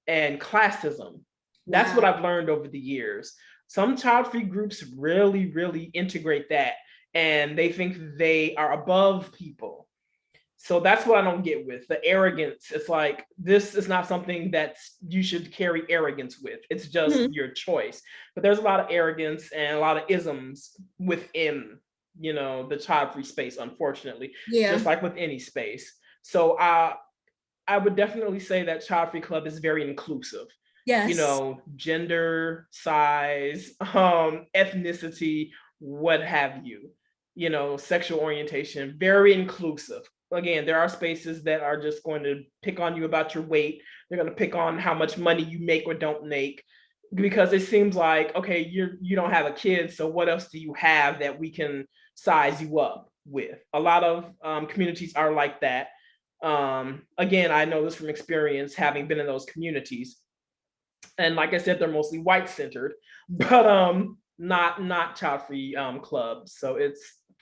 Speaker 2: and classism. That's what I've learned over the years. Some child-free groups really, really integrate that, and they think they are above people. So that's what I don't get with the arrogance. It's like, this is not something that you should carry arrogance with. It's just your choice. But there's a lot of arrogance and a lot of isms within, the child-free space, unfortunately, just like with any space. So I would definitely say that Child-Free Club is very inclusive. Gender, size, ethnicity, what have you, sexual orientation, very inclusive. Again, there are spaces that are just going to pick on you about your weight. They're going to pick on how much money you make or don't make, because it seems like, okay, you don't have a kid, so what else do you have that we can size you up with? A lot of communities are like that. Again, I know this from experience, having been in those communities. And like I said, they're mostly white centered, but not child-free clubs. So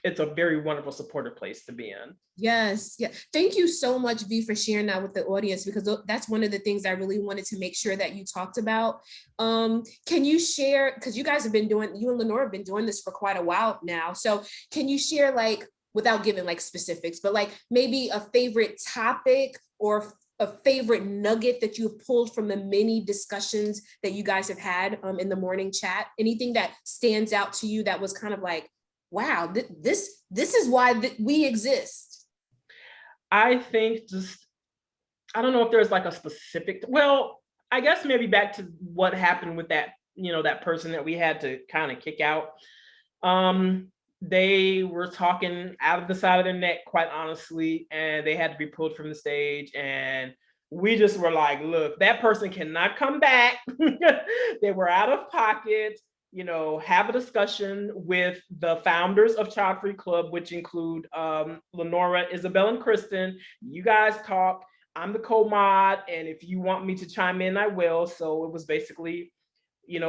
Speaker 2: it's a very wonderful, supportive place to be in.
Speaker 1: Yes. Yeah. Thank you so much, V, for sharing that with the audience, because that's one of the things I really wanted to make sure that you talked about. Can you share, because you and Lenora have been doing this for quite a while now. So can you share, like, without giving like specifics, but like maybe a favorite topic or a favorite nugget that you've pulled from the many discussions that you guys have had in the morning chat? Anything that stands out to you that was kind of like, wow, this is why we exist?
Speaker 2: I think I don't know if there's like a specific, well, I guess maybe back to what happened with that, that person that we had to kind of kick out. They were talking out of the side of their neck, quite honestly, and they had to be pulled from the stage. And we just were like, look, that person cannot come back. They were out of pocket. Have a discussion with the founders of Child-Free Club, which include Lenora, Isabel, and Kristen. You guys talk. I'm the co-mod, and if you want me to chime in, I will. So it was basically,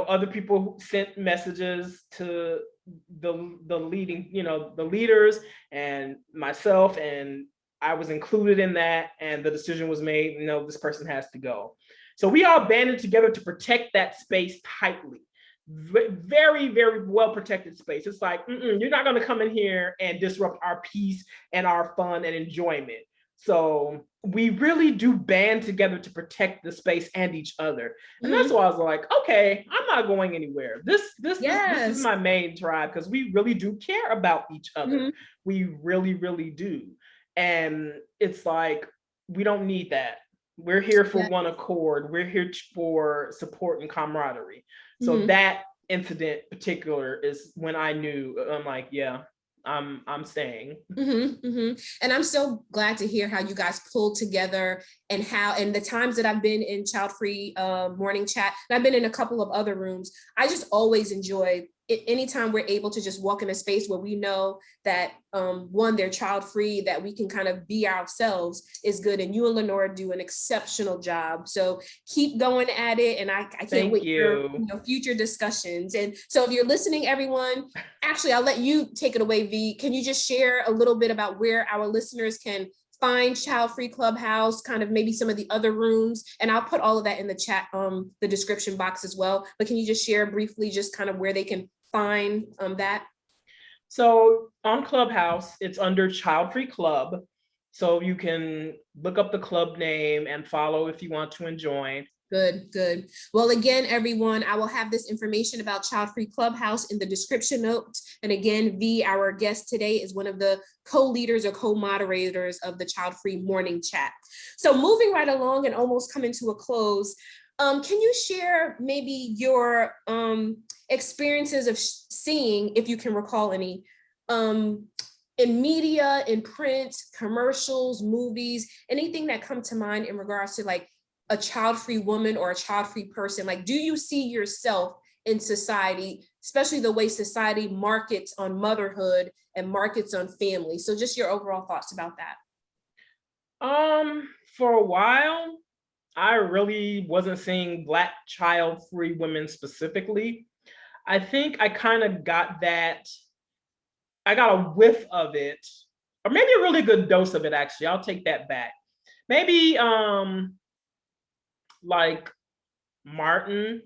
Speaker 2: other people sent messages to the leading, the leaders and myself, and I was included in that, and the decision was made, this person has to go. So we all banded together to protect that space tightly. Very, very well protected space. It's like, you're not going to come in here and disrupt our peace and our fun and enjoyment. So we really do band together to protect the space and each other. And that's why I was like, okay, I'm not going anywhere. This is my main tribe, because we really do care about each other. We really, really do. And it's like, we don't need that. We're here for one accord. We're here for support and camaraderie. So that incident particular is when I knew, I'm like, yeah, I'm staying.
Speaker 1: And I'm so glad to hear how you guys pulled together, and the times that I've been in Childfree morning chat, and I've been in a couple of other rooms, I just always enjoy it. Anytime we're able to just walk in a space where we know that one, they're child free, that we can kind of be ourselves is good. And you and Lenora do an exceptional job. So keep going at it. And I can't wait for future discussions. And so if you're listening, everyone, actually, I'll let you take it away, V. Can you just share a little bit about where our listeners can find Childfree Clubhouse, kind of maybe some of the other rooms, and I'll put all of that in the chat, the description box as well. But can you just share briefly just kind of where they can find that?
Speaker 2: So on Clubhouse, it's under Childfree Club. So you can look up the club name and follow if you want to join.
Speaker 1: Good, good. Well, again, everyone, I will have this information about Childfree Clubhouse in the description notes. And again, V, our guest today, is one of the co-leaders or co-moderators of the Childfree morning chat. So moving right along and almost coming to a close, can you share maybe your experiences of seeing, if you can recall any, in media, in print, commercials, movies, anything that come to mind in regards to like a child-free woman or a child-free person? Like, do you see yourself in society, especially the way society markets on motherhood and markets on family? So just your overall thoughts about that.
Speaker 2: For a while, I really wasn't seeing Black child-free women specifically. I think I kind of got that, I got a whiff of it, or maybe a really good dose of it, actually. I'll take that back. Maybe like Martin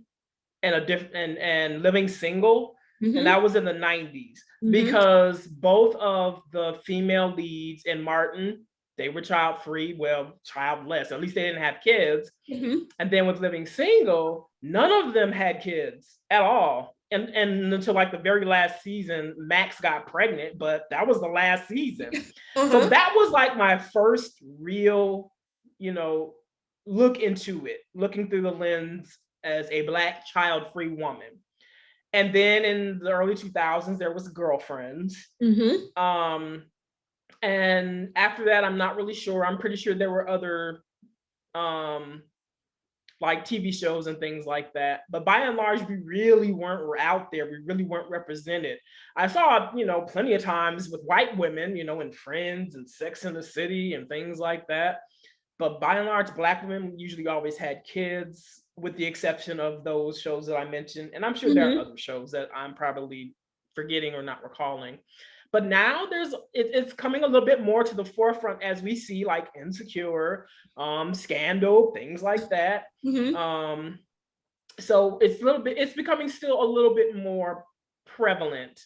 Speaker 2: and Living Single, and that was in the 90s, because both of the female leads in Martin, they were child free, well, childless, at least they didn't have kids. And then with Living Single, none of them had kids at all. And until like the very last season, Max got pregnant, but that was the last season. So that was like my first real, look into it, looking through the lens as a Black child-free woman. And then in the early 2000s, there was Girlfriends. And after that, I'm not really sure. I'm pretty sure there were other like TV shows and things like that. But by and large, we really weren't out there. We really weren't represented. I saw, plenty of times with white women, in Friends and Sex and the City and things like that. But by and large, Black women usually always had kids, with the exception of those shows that I mentioned. And I'm sure there are other shows that I'm probably forgetting or not recalling. But now it's coming a little bit more to the forefront as we see like Insecure, Scandal, things like that. So it's becoming still a little bit more prevalent,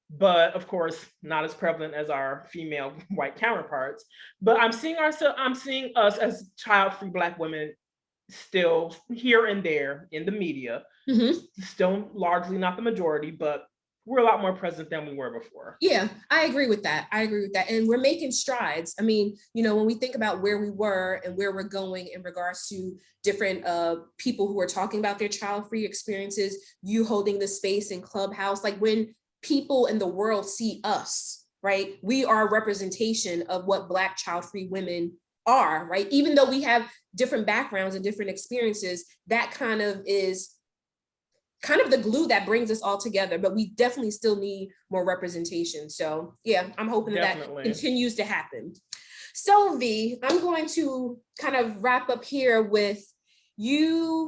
Speaker 2: but of course not as prevalent as our female white counterparts. But I'm seeing us as child-free Black women still here and there in the media, still largely not the majority, but we're a lot more present than we were before.
Speaker 1: Yeah, I agree with that. And we're making strides. I mean, when we think about where we were and where we're going in regards to different people who are talking about their child-free experiences, you holding the space in Clubhouse, like when people in the world see us, right? We are a representation of what Black child-free women are, right? Even though we have different backgrounds and different experiences, that kind of is the glue that brings us all together, but we definitely still need more representation. So yeah, I'm hoping that continues to happen. So V, I'm going to kind of wrap up here with, a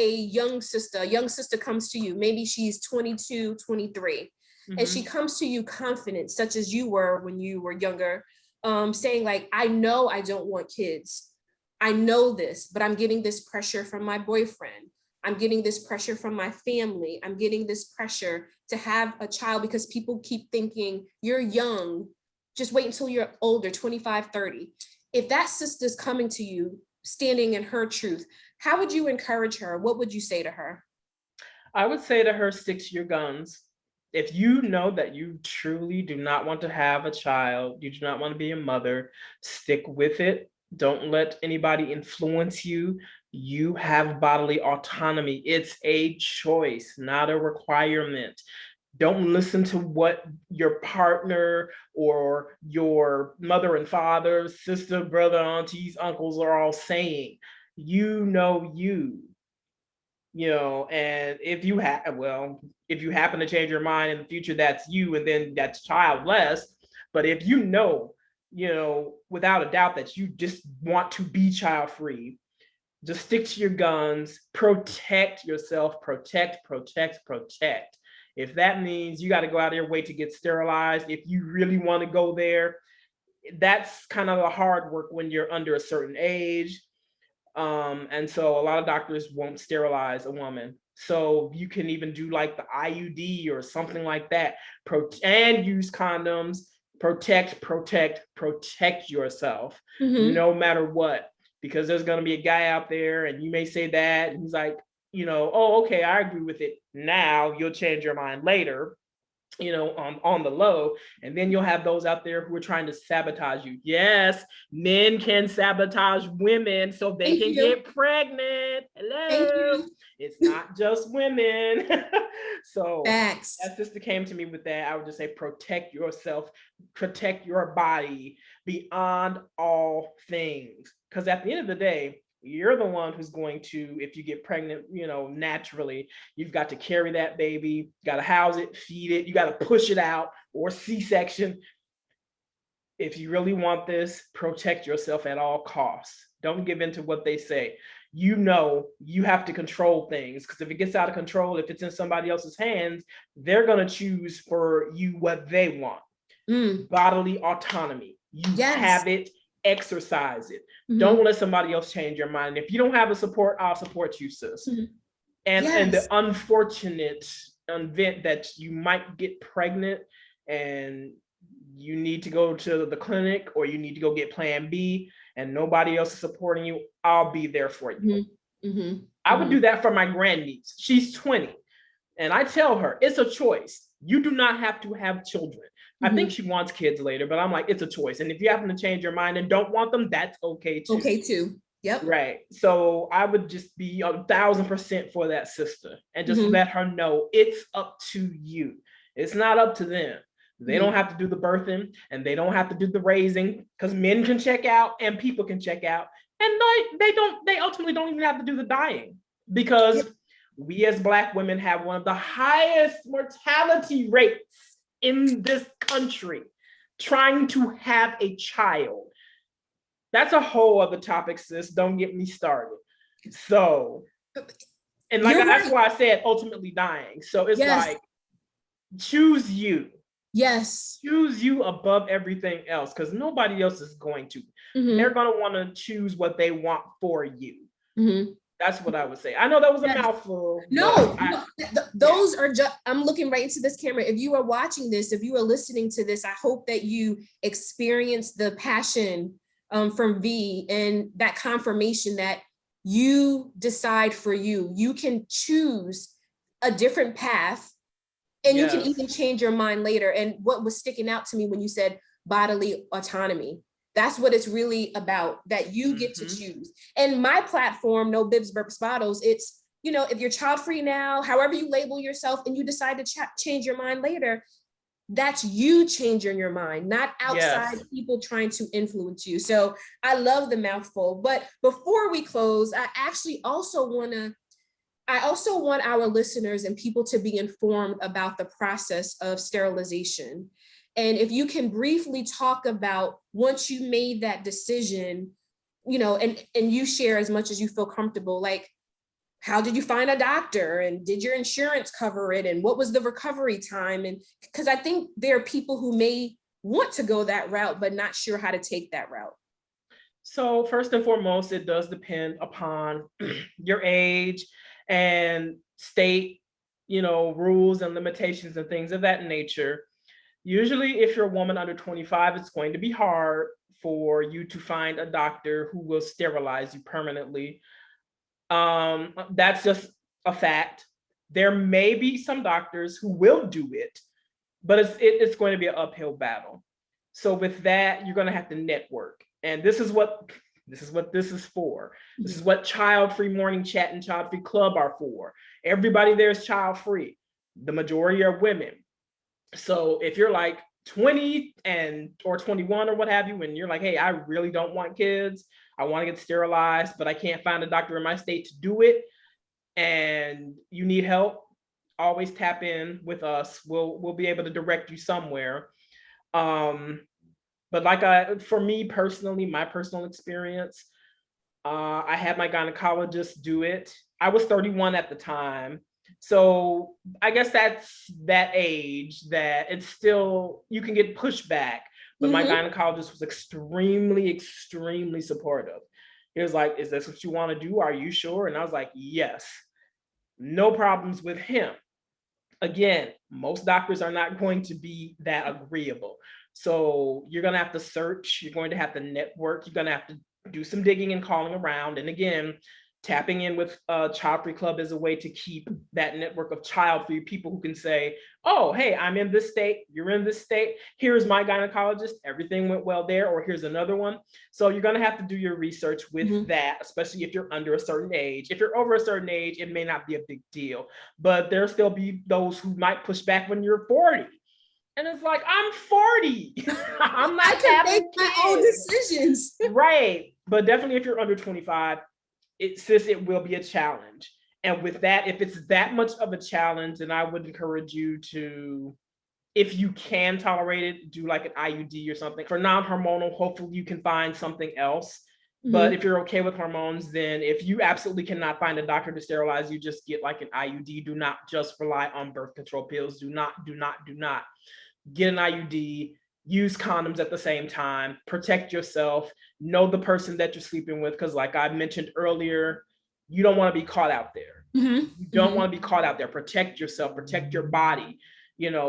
Speaker 1: young sister comes to you, maybe she's 22, 23, and she comes to you confident, such as you were when you were younger, saying like, I know I don't want kids. I know this, but I'm getting this pressure from my boyfriend. I'm getting this pressure from my family. I'm getting this pressure to have a child because people keep thinking you're young. just wait until you're older, 25, 30. If that sister's coming to you, standing in her truth, how would you encourage her? What would you say to her?
Speaker 2: I would say to her, stick to your guns. If you know that you truly do not want to have a child, you do not want to be a mother, stick with it. Don't let anybody influence you. You have bodily autonomy. It's a choice, not a requirement. Don't listen to what your partner or your mother and father, sister, brother, aunties, uncles are all saying. You know and if you happen to change your mind in the future, that's you, and then that's childless. But if without a doubt that you just want to be child free, just stick to your guns, protect yourself, protect. If that means you got to go out of your way to get sterilized, if you really want to go there, that's kind of the hard work when you're under a certain age. And so a lot of doctors won't sterilize a woman. So you can even do like the IUD or something like that, and use condoms, protect yourself, no matter what, because there's going to be a guy out there and you may say that and he's like, oh, okay, I agree with it. Now you'll change your mind later, on the low, and then you'll have those out there who are trying to sabotage you. Yes, men can sabotage women so they can get pregnant. Hello. It's not just women. So
Speaker 1: Facts.
Speaker 2: That sister came to me with that. I would just say, protect yourself, protect your body beyond all things. Because at the end of the day, you're the one who's going to, if you get pregnant, naturally, you've got to carry that baby, got to house it, feed it, you got to push it out, or C-section. If you really want this, protect yourself at all costs. Don't give in to what they say. You have to control things, because if it gets out of control, if it's in somebody else's hands, they're going to choose for you what they want. Bodily autonomy. You have it. Exercise it. Don't let somebody else change your mind. If you don't have the support, I'll support you, sis. And the unfortunate event that you might get pregnant and you need to go to the clinic, or you need to go get plan B and nobody else is supporting you, I'll be there for you. I would do that for my grandniece. She's 20. And I tell her, it's a choice. You do not have to have children. I think she wants kids later, but I'm like, it's a choice. And if you happen to change your mind and don't want them, that's okay too.
Speaker 1: Okay too. Yep.
Speaker 2: Right. So I would just be 1,000% for that sister and just let her know it's up to you. It's not up to them. They don't have to do the birthing and they don't have to do the raising, because men can check out and people can check out. And they ultimately don't even have to do the dying, because we as Black women have one of the highest mortality rates in this country trying to have a child. That's a whole other topic, sis. Don't get me started. So, and like that's why I said ultimately dying. So it's like, choose you.
Speaker 1: Yes.
Speaker 2: Choose you above everything else, because nobody else is going to. They're going to want to choose what they want for you. That's what I would say. I know that was a mouthful.
Speaker 1: No, those are just, I'm looking right into this camera. If you are watching this, if you are listening to this, I hope that you experience the passion from V, and that confirmation that you decide for you. You can choose a different path, and you can even change your mind later. And what was sticking out to me when you said bodily autonomy, that's what it's really about, that you get to choose. And my platform, No Bibs, Burps, Bottles, it's, if you're child free now, however you label yourself, and you decide to change your mind later, that's you changing your mind, not outside people trying to influence you. So I love the mouthful. But before we close, I also want our listeners and people to be informed about the process of sterilization. And if you can briefly talk about, once you made that decision, and you share as much as you feel comfortable, like, how did you find a doctor, and did your insurance cover it, and what was the recovery time? And because I think there are people who may want to go that route, but not sure how to take that route.
Speaker 2: So first and foremost, it does depend upon your age and state, rules and limitations and things of that nature. Usually if you're a woman under 25, it's going to be hard for you to find a doctor who will sterilize you permanently. That's just a fact. There may be some doctors who will do it, but it's going to be an uphill battle. So with that, you're going to have to network. And this is what this is for. This is what Child-Free Morning Chat and Child-Free Club are for. Everybody there is child-free. The majority are women. So if you're like 20 or 21 or what have you, and you're like, hey, I really don't want kids, I want to get sterilized, but I can't find a doctor in my state to do it, and you need help, always tap in with us. We'll be able to direct you somewhere. But for me personally, my personal experience, I had my gynecologist do it. I was 31 at the time. So I guess that's that age that it's still, you can get pushback, but my gynecologist was extremely, extremely supportive. He was like, is this what you want to do? Are you sure? And I was like, yes, no problems with him. Again, most doctors are not going to be that agreeable. So you're going to have to search, you're going to have to network, you're going to have to do some digging and calling around. And again, tapping in with Child-Free Club is a way to keep that network of child-free people who can say, oh, hey, I'm in this state, you're in this state, here's my gynecologist, everything went well there, or here's another one. So you're gonna have to do your research with that, especially if you're under a certain age. If you're over a certain age, it may not be a big deal, but there'll still be those who might push back when you're 40. And it's like, I'm 40. I'm not having
Speaker 1: make my own decisions.
Speaker 2: Right. But definitely if you're under 25, it will be a challenge. And with that, if it's that much of a challenge, then I would encourage you to, if you can tolerate it, do like an IUD or something. For non-hormonal, hopefully you can find something else. But if you're okay with hormones, then if you absolutely cannot find a doctor to sterilize you, just get like an IUD. Do not just rely on birth control pills. Do not get an IUD. Use condoms at the same time. Protect yourself. Know the person that you're sleeping with, because like I mentioned earlier, you don't want to be caught out there. You don't want to be caught out there. Protect yourself. Protect your body.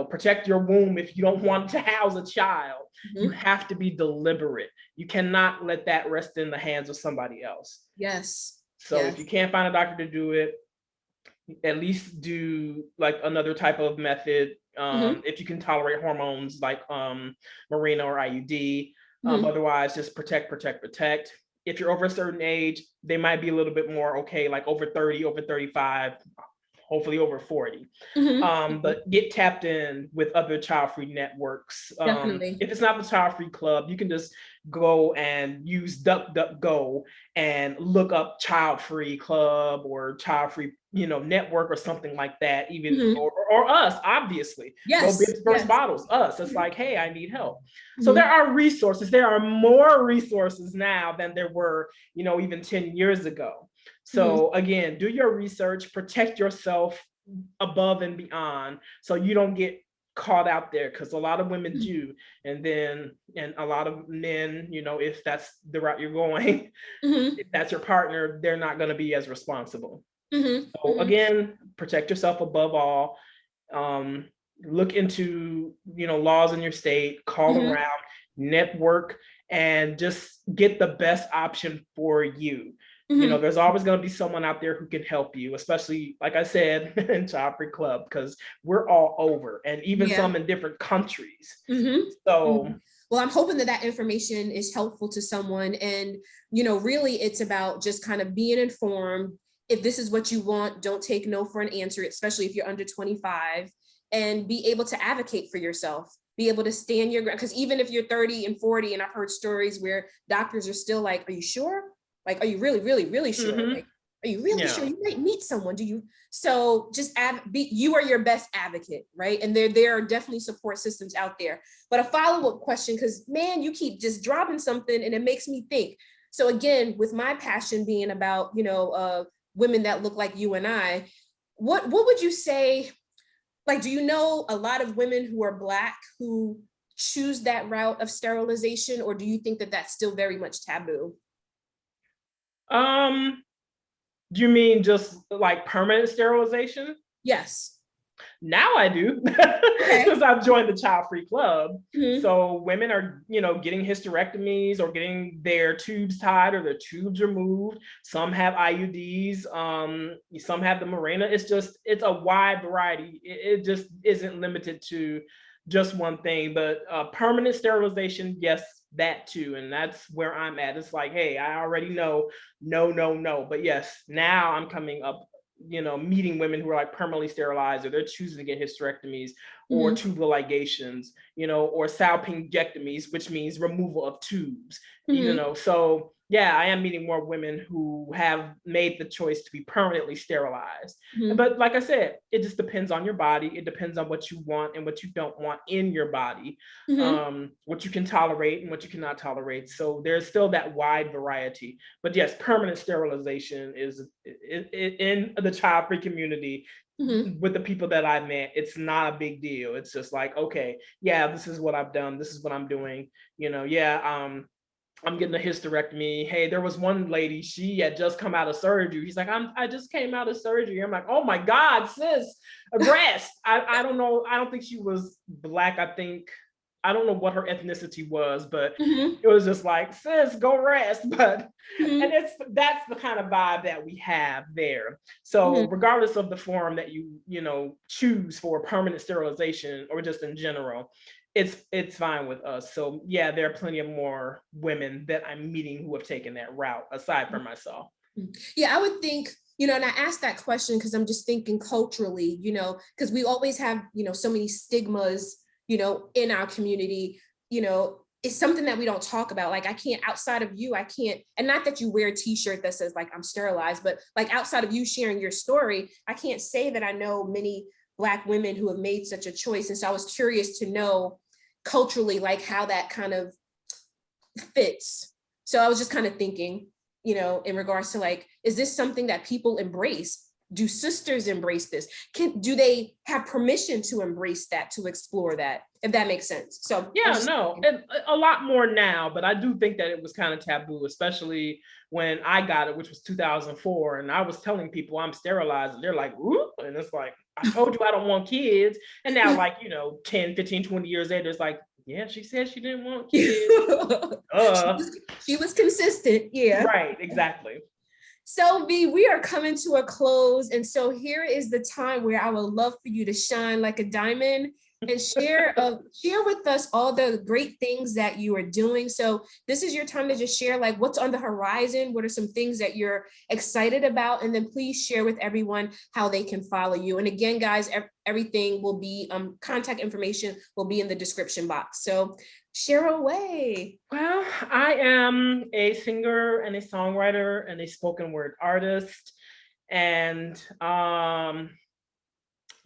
Speaker 2: Protect your womb if you don't want to house a child. You have to be deliberate. You cannot let that rest in the hands of somebody else.
Speaker 1: Yes.
Speaker 2: So if you can't find a doctor to do it, at least do like another type of method. If you can tolerate hormones like Mirena or IUD. Otherwise, just protect. If you're over a certain age, they might be a little bit more okay, like over 30, over 35, hopefully over 40. But get tapped in with other child-free networks. If it's not the Child-Free Club, you can just go and use DuckDuckGo and look up Child-Free Club or Child-Free network or something like that, even or us, obviously.
Speaker 1: Yes.
Speaker 2: Bibs, Burps, Bottles, us. It's like, hey, I need help. So there are resources. There are more resources now than there were, even 10 years ago. So again, do your research, protect yourself above and beyond, so you don't get caught out there, because a lot of women do, and a lot of men, if that's the route you're going, if that's your partner, they're not going to be as responsible. So again, protect yourself above all. Look into laws in your state, call around, network, and just get the best option for you. There's always going to be someone out there who can help you, especially, like I said, in Child-Free Club, because we're all over, and even some in different countries. So
Speaker 1: well, I'm hoping that information is helpful to someone. And, really it's about just kind of being informed. If this is what you want, don't take no for an answer, especially if you're under 25, and be able to advocate for yourself, be able to stand your ground. Because even if you're 30 and 40, and I've heard stories where doctors are still like, are you sure? Like, are you really, really, really sure? Like, are you really sure? You might meet someone. Do you? So just you are your best advocate, right? And there are definitely support systems out there. But a follow-up question, because man, you keep just dropping something and it makes me think. So again, with my passion being about, women that look like you and I, what would you say? Like, do you know a lot of women who are Black who choose that route of sterilization, or do you think that that's still very much taboo?
Speaker 2: Do you mean just like permanent sterilization?
Speaker 1: Yes.
Speaker 2: Now I do, because I've joined the Childfree Club. So women are, getting hysterectomies or getting their tubes tied or their tubes removed. Some have IUDs, some have the Mirena. It's a wide variety. It just isn't limited to just one thing, but permanent sterilization, yes, that too. And that's where I'm at. It's like, hey, I already know, no. But yes, now I'm coming up, meeting women who are like permanently sterilized, or they're choosing to get hysterectomies or tubal ligations, or salpingectomies, which means removal of tubes, so yeah, I am meeting more women who have made the choice to be permanently sterilized. But like I said, it just depends on your body. It depends on what you want and what you don't want in your body, what you can tolerate and what you cannot tolerate. So there's still that wide variety. But yes, permanent sterilization is in the child-free community. With the people that I've met, it's not a big deal. It's just like, okay, yeah, this is what I've done. This is what I'm doing. I'm getting a hysterectomy. Hey, there was one lady, she had just come out of surgery. He's like, I just came out of surgery. I'm like, oh my God, sis, rest. I don't know. I don't think she was Black. I don't know what her ethnicity was, but it was just like, sis, go rest. But and that's the kind of vibe that we have there. So regardless of the form that you choose for permanent sterilization or just in general, it's fine with us. So yeah, there are plenty of more women that I'm meeting who have taken that route aside from myself.
Speaker 1: Yeah, I would think, and I asked that question because I'm just thinking culturally, because we always have, so many stigmas, in our community, it's something that we don't talk about. Like, I can't, outside of you, I can't, and not that you wear a t-shirt that says like, I'm sterilized, but like outside of you sharing your story, I can't say that I know many Black women who have made such a choice. And so I was curious to know culturally, like how that kind of fits. So I was just kind of thinking, in regards to like, is this something that people embrace? Do sisters embrace this? Do they have permission to embrace that, to explore that, if that makes sense? So
Speaker 2: yeah, no, and a lot more now, but I do think that it was kind of taboo, especially when I got it, which was 2004, and I was telling people I'm sterilized, and they're like, ooh, and it's like, I told you I don't want kids. And now, like, 10, 15, 20 years later, it's like, yeah, she said she didn't want kids.
Speaker 1: She was consistent. Yeah.
Speaker 2: Right, exactly.
Speaker 1: So V, we are coming to a close. And so here is the time where I would love for you to shine like a diamond and share with us all the great things that you are doing. So this is your time to just share like what's on the horizon. What are some things that you're excited about? And then please share with everyone how they can follow you. And again, guys, everything will be, contact information will be in the description box. So share away.
Speaker 2: Well, I am a singer and a songwriter and a spoken word artist. And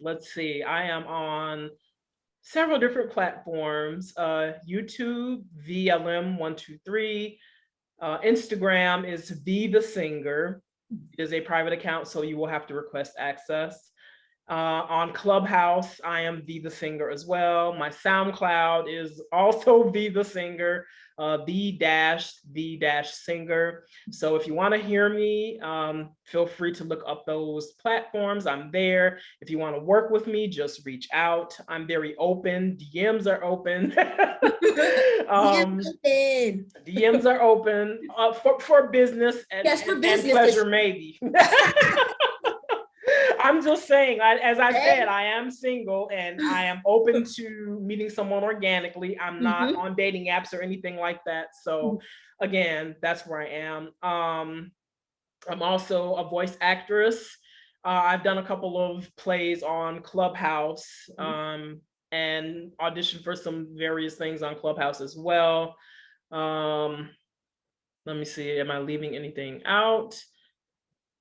Speaker 2: let's see, I am on several different platforms, YouTube, VLM123, Instagram is the Singer. It is a private account, so you will have to request access. On Clubhouse, I am the Singer as well. My SoundCloud is also the Singer, the Singer. So if you want to hear me, feel free to look up those platforms. I'm there. If you want to work with me, just reach out. I'm very open. DMs are open. DMs are open for business and,
Speaker 1: yes, for business.
Speaker 2: And pleasure, maybe. I'm just saying, as I said, I am single and I am open to meeting someone organically. I'm not on dating apps or anything like that. So again, that's where I am. I'm also a voice actress. I've done a couple of plays on Clubhouse and auditioned for some various things on Clubhouse as well. Let me see, am I leaving anything out?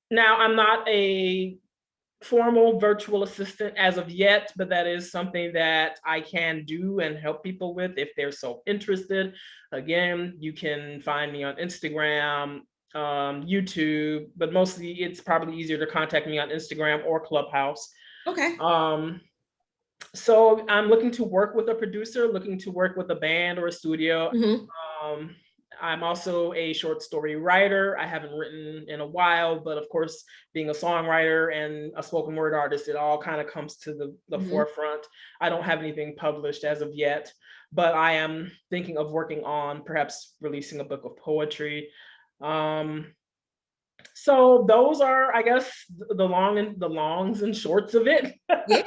Speaker 2: Now, I'm not a formal virtual assistant as of yet, but that is something that I can do and help people with if they're so interested. Again, you can find me on Instagram, YouTube, but mostly it's probably easier to contact me on Instagram or Clubhouse.
Speaker 1: Okay.
Speaker 2: So I'm looking to work with a producer, looking to work with a band or a studio. I'm also a short story writer. I haven't written in a while, but of course, being a songwriter and a spoken word artist, it all kind of comes to the forefront. I don't have anything published as of yet, but I am thinking of working on perhaps releasing a book of poetry. So those are, I guess, the longs and shorts of it.
Speaker 1: Yeah.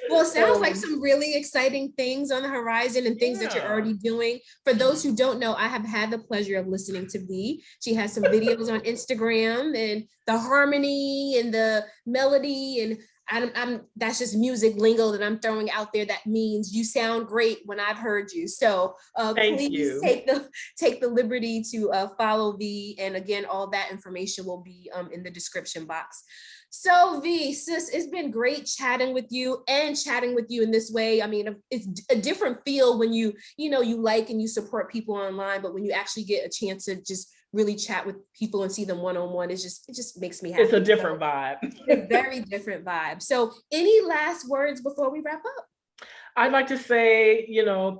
Speaker 1: Well, it sounds like some really exciting things on the horizon and things that you're already doing. For those who don't know, I have had the pleasure of listening to V. She has some videos on Instagram, and the harmony and the melody, and I'm that's just music lingo that I'm throwing out there. That means you sound great when I've heard you. So please take the liberty to follow V. And again, all that information will be in the description box. So V, sis, it's been great chatting with you in this way. I mean, it's a different feel when you like and you support people online, but when you actually get a chance to just really chat with people and see them one-on-one, it just makes me happy.
Speaker 2: It's a different vibe.
Speaker 1: A very different vibe. So any last words before we wrap up?
Speaker 2: I'd like to say,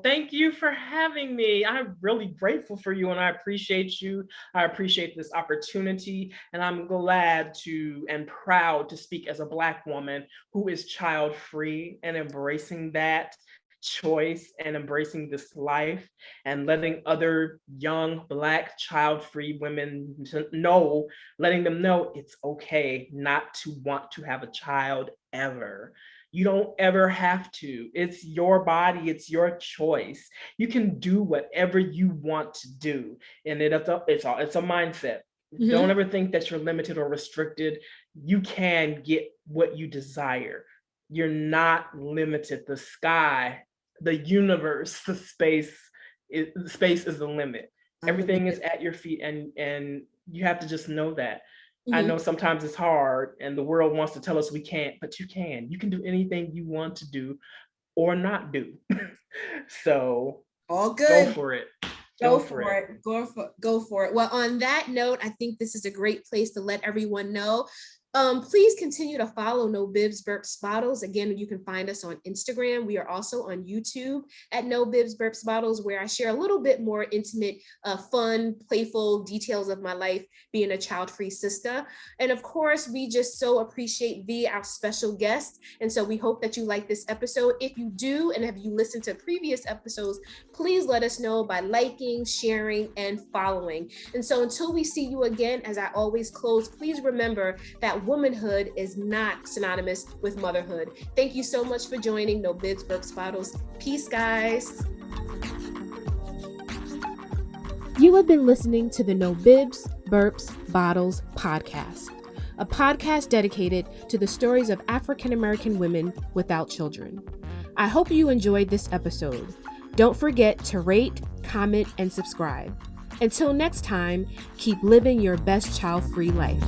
Speaker 2: thank you for having me. I'm really grateful for you and I appreciate you. I appreciate this opportunity, and I'm glad and proud to speak as a Black woman who is child-free and embracing that choice and embracing this life and letting other young Black child-free women letting them know it's okay not to want to have a child ever. You don't ever have to. It's your body, it's your choice. You can do whatever you want to do. And it's a mindset. Don't ever think that you're limited or restricted. You can get what you desire. You're not limited. The sky, the universe, the space is the limit. Everything is at your feet, and you have to just know that. I know sometimes it's hard and the world wants to tell us we can't, but you can. You can do anything you want to do or not do. So
Speaker 1: all good.
Speaker 2: Go for it.
Speaker 1: Go for it. Well, on that note, I think this is a great place to let everyone know. Please continue to follow No Bibs Burps Bottles. Again, you can find us on Instagram. We are also on YouTube at No Bibs Burps Bottles, where I share a little bit more intimate, fun, playful details of my life being a child-free sister. And of course, we just so appreciate V, our special guest. And so we hope that you like this episode. If you do, and have you listened to previous episodes, please let us know by liking, sharing, and following. And so until we see you again, as I always close, please remember that womanhood is not synonymous with motherhood. Thank you so much for joining No Bibs Burps Bottles. Peace, guys. You have been listening to the No Bibs Burps Bottles podcast, a podcast dedicated to the stories of African American women without children. I hope you enjoyed this episode. Don't forget to rate, comment, and subscribe. Until next time, keep living your best child-free life.